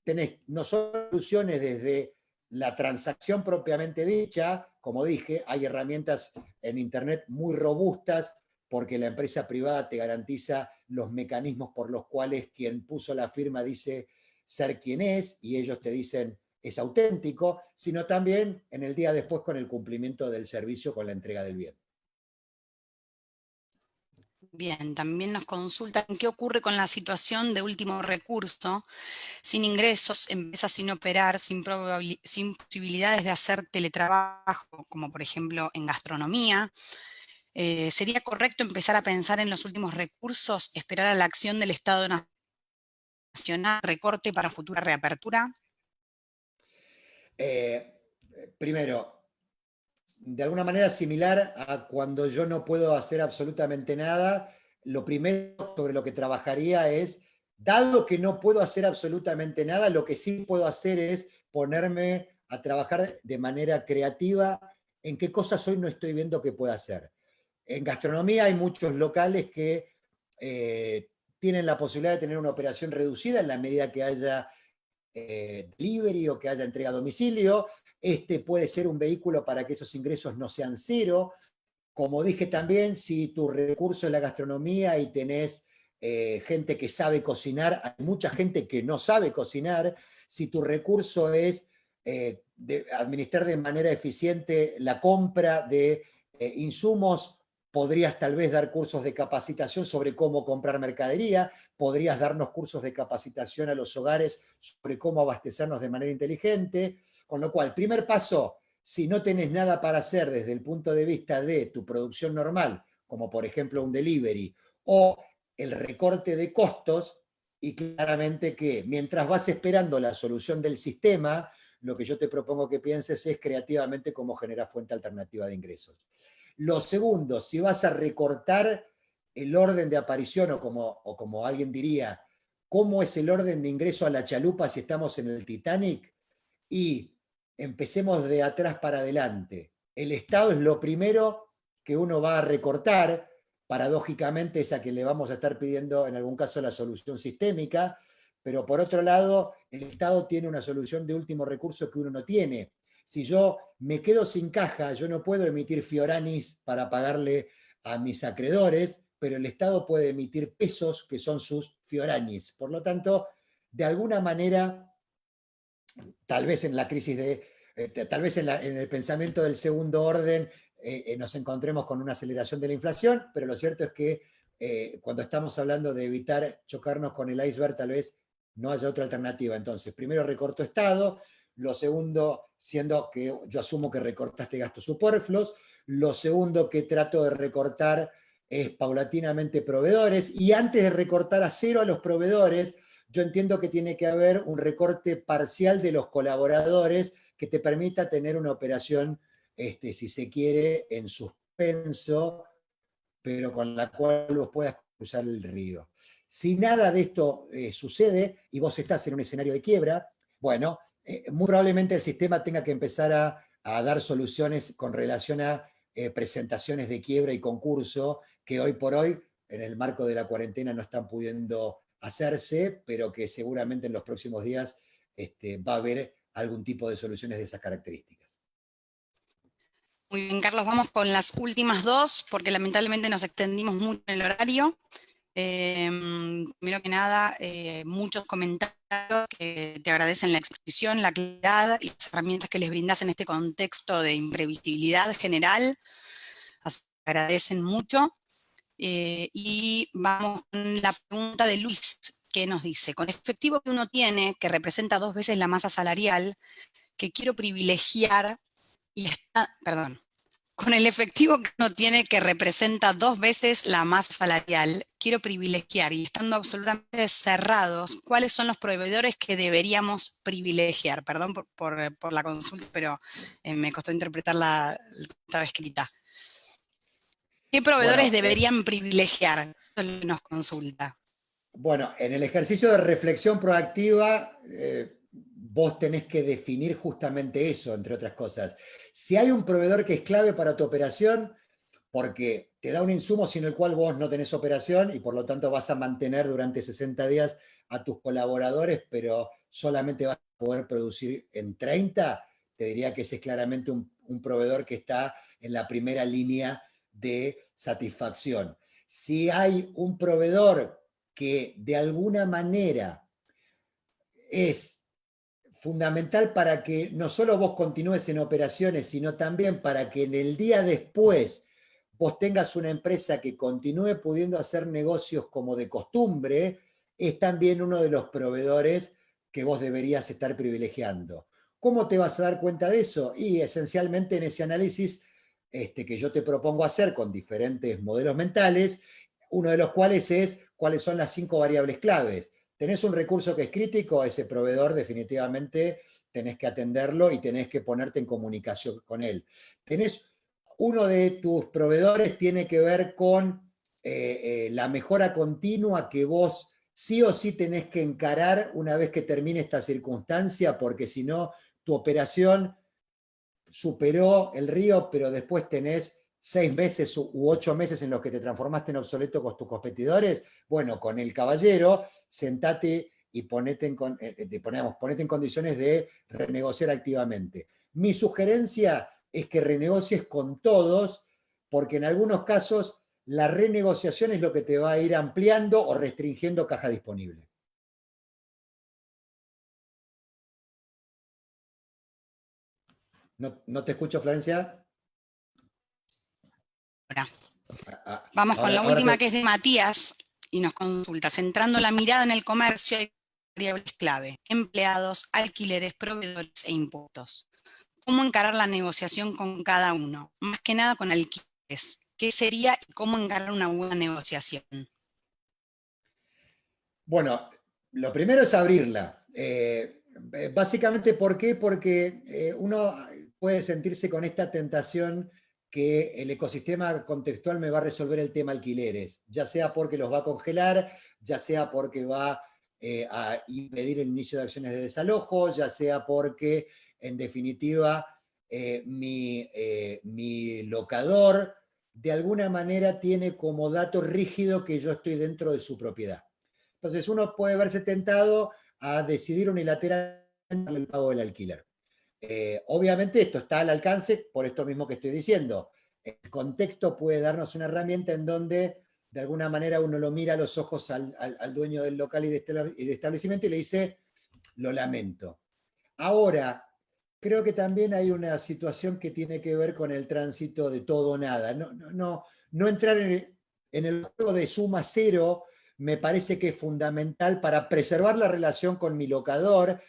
tenés no solo soluciones desde la transacción propiamente dicha, como dije, hay herramientas en Internet muy robustas porque la empresa privada te garantiza los mecanismos por los cuales quien puso la firma dice ser quien es y ellos te dicen es auténtico, sino también en el día después con el cumplimiento del servicio, con la entrega del bien. Bien, también nos consultan qué ocurre con la situación de último recurso, sin ingresos, empresas sin operar, sin posibilidades de hacer teletrabajo, como por ejemplo en gastronomía. ¿Sería correcto empezar a pensar en los últimos recursos, esperar a la acción del Estado Nacional, recorte para futura reapertura? Primero, de alguna manera similar a cuando yo no puedo hacer absolutamente nada, lo primero sobre lo que trabajaría es, dado que no puedo hacer absolutamente nada, lo que sí puedo hacer es ponerme a trabajar de manera creativa en qué cosas hoy no estoy viendo que pueda hacer. En gastronomía hay muchos locales que tienen la posibilidad de tener una operación reducida en la medida que haya delivery o que haya entrega a domicilio. Este puede ser un vehículo para que esos ingresos no sean cero. Como dije también, si tu recurso es la gastronomía y tenés gente que sabe cocinar, hay mucha gente que no sabe cocinar. Si tu recurso es administrar de manera eficiente la compra de insumos, podrías tal vez dar cursos de capacitación sobre cómo comprar mercadería, podrías darnos cursos de capacitación a los hogares sobre cómo abastecernos de manera inteligente, con lo cual, primer paso, si no tenés nada para hacer desde el punto de vista de tu producción normal, como por ejemplo un delivery, o el recorte de costos, y claramente que mientras vas esperando la solución del sistema, lo que yo te propongo que pienses es creativamente cómo generar fuente alternativa de ingresos. Lo segundo, si vas a recortar el orden de aparición, o como alguien diría, cómo es el orden de ingreso a la chalupa si estamos en el Titanic, y empecemos de atrás para adelante. El Estado es lo primero que uno va a recortar, paradójicamente es a que le vamos a estar pidiendo en algún caso la solución sistémica, pero por otro lado, el Estado tiene una solución de último recurso que uno no tiene. Si yo me quedo sin caja, yo no puedo emitir fioranis para pagarle a mis acreedores, pero el Estado puede emitir pesos que son sus fioranis. Por lo tanto, de alguna manera, tal vez en la crisis tal vez en el pensamiento del segundo orden nos encontremos con una aceleración de la inflación, pero lo cierto es que cuando estamos hablando de evitar chocarnos con el iceberg, tal vez no haya otra alternativa. Entonces, primero recorto Estado, lo segundo, siendo que yo asumo que recortaste gastos superfluos, lo segundo que trato de recortar es paulatinamente proveedores, y antes de recortar a cero a los proveedores, yo entiendo que tiene que haber un recorte parcial de los colaboradores que te permita tener una operación, si se quiere, en suspenso, pero con la cual vos puedas cruzar el río. Si nada de esto sucede y vos estás en un escenario de quiebra, bueno, muy probablemente el sistema tenga que empezar a dar soluciones con relación a presentaciones de quiebra y concurso que hoy por hoy, en el marco de la cuarentena, no están pudiendo hacerse, pero que seguramente en los próximos días va a haber algún tipo de soluciones de esas características. Muy bien, Carlos, vamos con las últimas dos, porque lamentablemente nos extendimos mucho en el horario. Primero que nada, muchos comentarios que te agradecen la exposición, la claridad y las herramientas que les brindas en este contexto de imprevisibilidad general. Así que agradecen mucho. Y vamos con la pregunta de Luis, que nos dice: con el efectivo que uno tiene, que representa 2 veces la masa salarial, que quiero privilegiar, con el efectivo que uno tiene, que representa 2 veces la masa salarial, quiero privilegiar, y estando absolutamente cerrados, ¿cuáles son los proveedores que deberíamos privilegiar? Perdón por la consulta, pero me costó interpretar la estaba escrita. ¿Qué proveedores Bueno, deberían privilegiar? Eso nos consulta. bueno, en el ejercicio de reflexión proactiva, vos tenés que definir justamente eso, entre otras cosas. Si hay un proveedor que es clave para tu operación, porque te da un insumo sin el cual vos no tenés operación y por lo tanto vas a mantener durante 60 días a tus colaboradores, pero solamente vas a poder producir en 30, te diría que ese es claramente un proveedor que está en la primera línea de satisfacción. Si hay un proveedor que de alguna manera es fundamental para que no solo vos continúes en operaciones, sino también para que en el día después vos tengas una empresa que continúe pudiendo hacer negocios como de costumbre, es también uno de los proveedores que vos deberías estar privilegiando. ¿Cómo te vas a dar cuenta de eso? Y esencialmente en ese análisis que yo te propongo hacer con diferentes modelos mentales, uno de los cuales es cuáles son las 5 variables claves. Tenés un recurso que es crítico, ese proveedor definitivamente tenés que atenderlo y tenés que ponerte en comunicación con él. Tenés uno de tus proveedores tiene que ver con la mejora continua que vos sí o sí tenés que encarar una vez que termine esta circunstancia, porque si no, tu operación superó el río, pero después tenés 6 meses u 8 meses en los que te transformaste en obsoleto con tus competidores. Bueno, con el caballero, sentate y ponete en condiciones de renegociar activamente. Mi sugerencia es que renegocies con todos, porque en algunos casos la renegociación es lo que te va a ir ampliando o restringiendo caja disponible. ¿No te escucho, Florencia? Vamos con la Ahora última, que es de Matías, y nos consulta: centrando la mirada en el comercio, hay variables clave: empleados, alquileres, proveedores e impuestos. ¿Cómo encarar la negociación con cada uno? Más que nada con alquileres. ¿Qué sería y cómo encarar una buena negociación? Bueno, lo primero es abrirla. Básicamente, ¿por qué? Porque uno puede sentirse con esta tentación que el ecosistema contextual me va a resolver el tema alquileres, ya sea porque los va a congelar, ya sea porque va a impedir el inicio de acciones de desalojo, ya sea porque, en definitiva, mi locador de alguna manera tiene como dato rígido que yo estoy dentro de su propiedad. Entonces uno puede verse tentado a decidir unilateralmente el pago del alquiler. Obviamente esto está al alcance por esto mismo que estoy diciendo. El contexto puede darnos una herramienta en donde de alguna manera uno lo mira a los ojos al dueño del local y de establecimiento y le dice, lo lamento. Ahora, creo que también hay una situación que tiene que ver con el tránsito de todo o nada. No entrar en el juego de suma cero me parece que es fundamental para preservar la relación con mi locador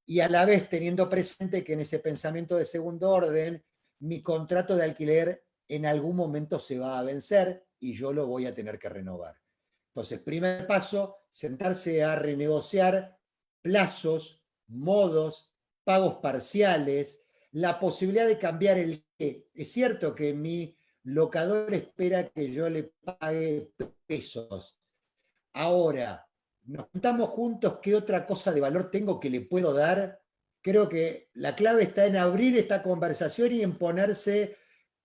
y a la vez teniendo presente que en ese pensamiento de segundo orden, mi contrato de alquiler en algún momento se va a vencer y yo lo voy a tener que renovar. Entonces, primer paso, sentarse a renegociar plazos, modos, pagos parciales, la posibilidad de cambiar el qué. Es cierto que mi locador espera que yo le pague pesos. Ahora, nos juntamos juntos, ¿qué otra cosa de valor tengo que le puedo dar? Creo que la clave está en abrir esta conversación y en ponerse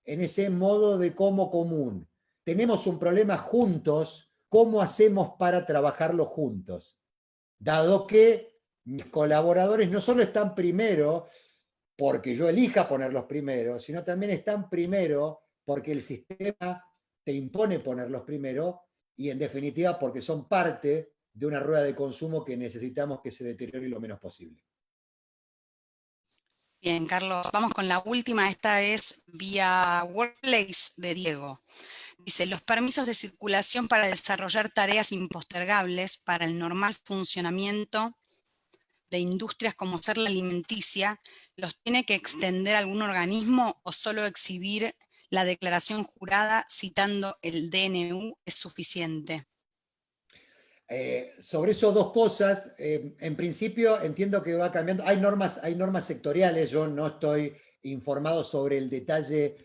en ese modo de como común. Tenemos un problema juntos, ¿cómo hacemos para trabajarlo juntos? Dado que mis colaboradores no solo están primero porque yo elija ponerlos primero, sino también están primero porque el sistema te impone ponerlos primero y en definitiva porque son parte de una rueda de consumo que necesitamos que se deteriore lo menos posible. Bien, Carlos, vamos con la última. Esta es vía Workplace de Diego. Dice, los permisos de circulación para desarrollar tareas impostergables para el normal funcionamiento de industrias como ser la alimenticia, ¿los tiene que extender algún organismo o solo exhibir la declaración jurada citando el DNU es suficiente? Sobre eso dos cosas. En principio entiendo que va cambiando. Hay normas sectoriales, yo no estoy informado sobre el detalle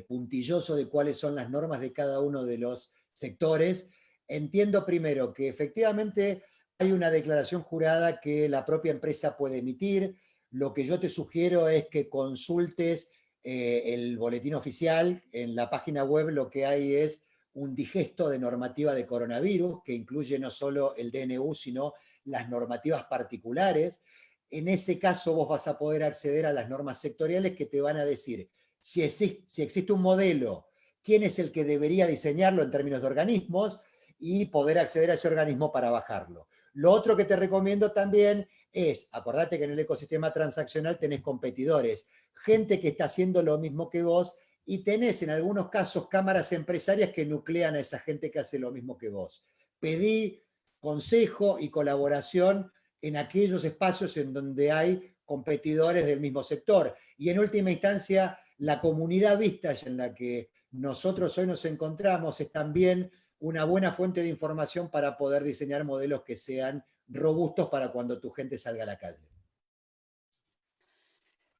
puntilloso de cuáles son las normas de cada uno de los sectores. Entiendo primero que efectivamente hay una declaración jurada que la propia empresa puede emitir. Lo que yo te sugiero es que consultes el boletín oficial. En la página web lo que hay es un digesto de normativa de coronavirus, que incluye no solo el DNU, sino las normativas particulares. En ese caso vos vas a poder acceder a las normas sectoriales que te van a decir si existe un modelo, quién es el que debería diseñarlo en términos de organismos y poder acceder a ese organismo para bajarlo. Lo otro que te recomiendo también es, acordate que en el ecosistema transaccional tenés competidores, gente que está haciendo lo mismo que vos, y tenés en algunos casos cámaras empresarias que nuclean a esa gente que hace lo mismo que vos. Pedí consejo y colaboración en aquellos espacios en donde hay competidores del mismo sector. Y en última instancia, la comunidad Vistage en la que nosotros hoy nos encontramos es también una buena fuente de información para poder diseñar modelos que sean robustos para cuando tu gente salga a la calle.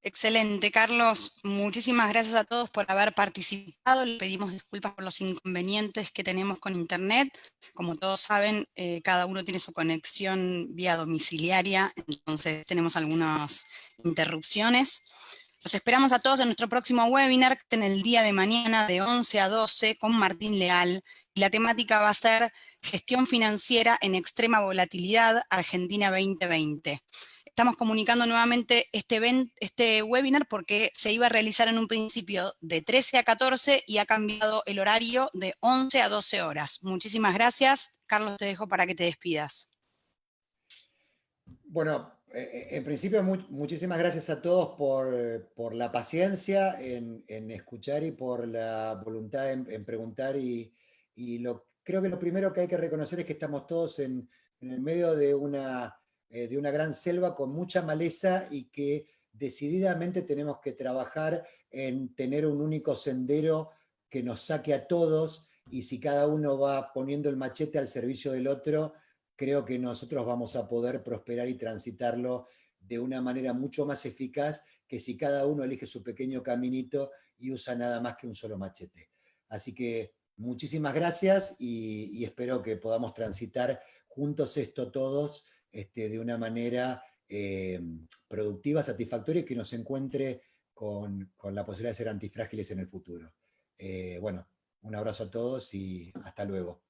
Excelente, Carlos. Muchísimas gracias a todos por haber participado. Le pedimos disculpas por los inconvenientes que tenemos con Internet. Como todos saben, cada uno tiene su conexión vía domiciliaria, entonces tenemos algunas interrupciones. Los esperamos a todos en nuestro próximo webinar en el día de mañana de 11 a 12 con Martín Leal. Y la temática va a ser Gestión Financiera en Extrema Volatilidad Argentina 2020. Estamos comunicando nuevamente este webinar porque se iba a realizar en un principio de 13 a 14 y ha cambiado el horario de 11 a 12 horas. Muchísimas gracias. Carlos, te dejo para que te despidas. Bueno, en principio muchísimas gracias a todos por la paciencia en escuchar y por la voluntad en preguntar creo que lo primero que hay que reconocer es que estamos todos en el medio de una gran selva con mucha maleza y que decididamente tenemos que trabajar en tener un único sendero que nos saque a todos, y si cada uno va poniendo el machete al servicio del otro, creo que nosotros vamos a poder prosperar y transitarlo de una manera mucho más eficaz que si cada uno elige su pequeño caminito y usa nada más que un solo machete. Así que muchísimas gracias y espero que podamos transitar juntos esto todos de una manera productiva, satisfactoria y que nos encuentre con la posibilidad de ser antifrágiles en el futuro. Bueno, un abrazo a todos y hasta luego.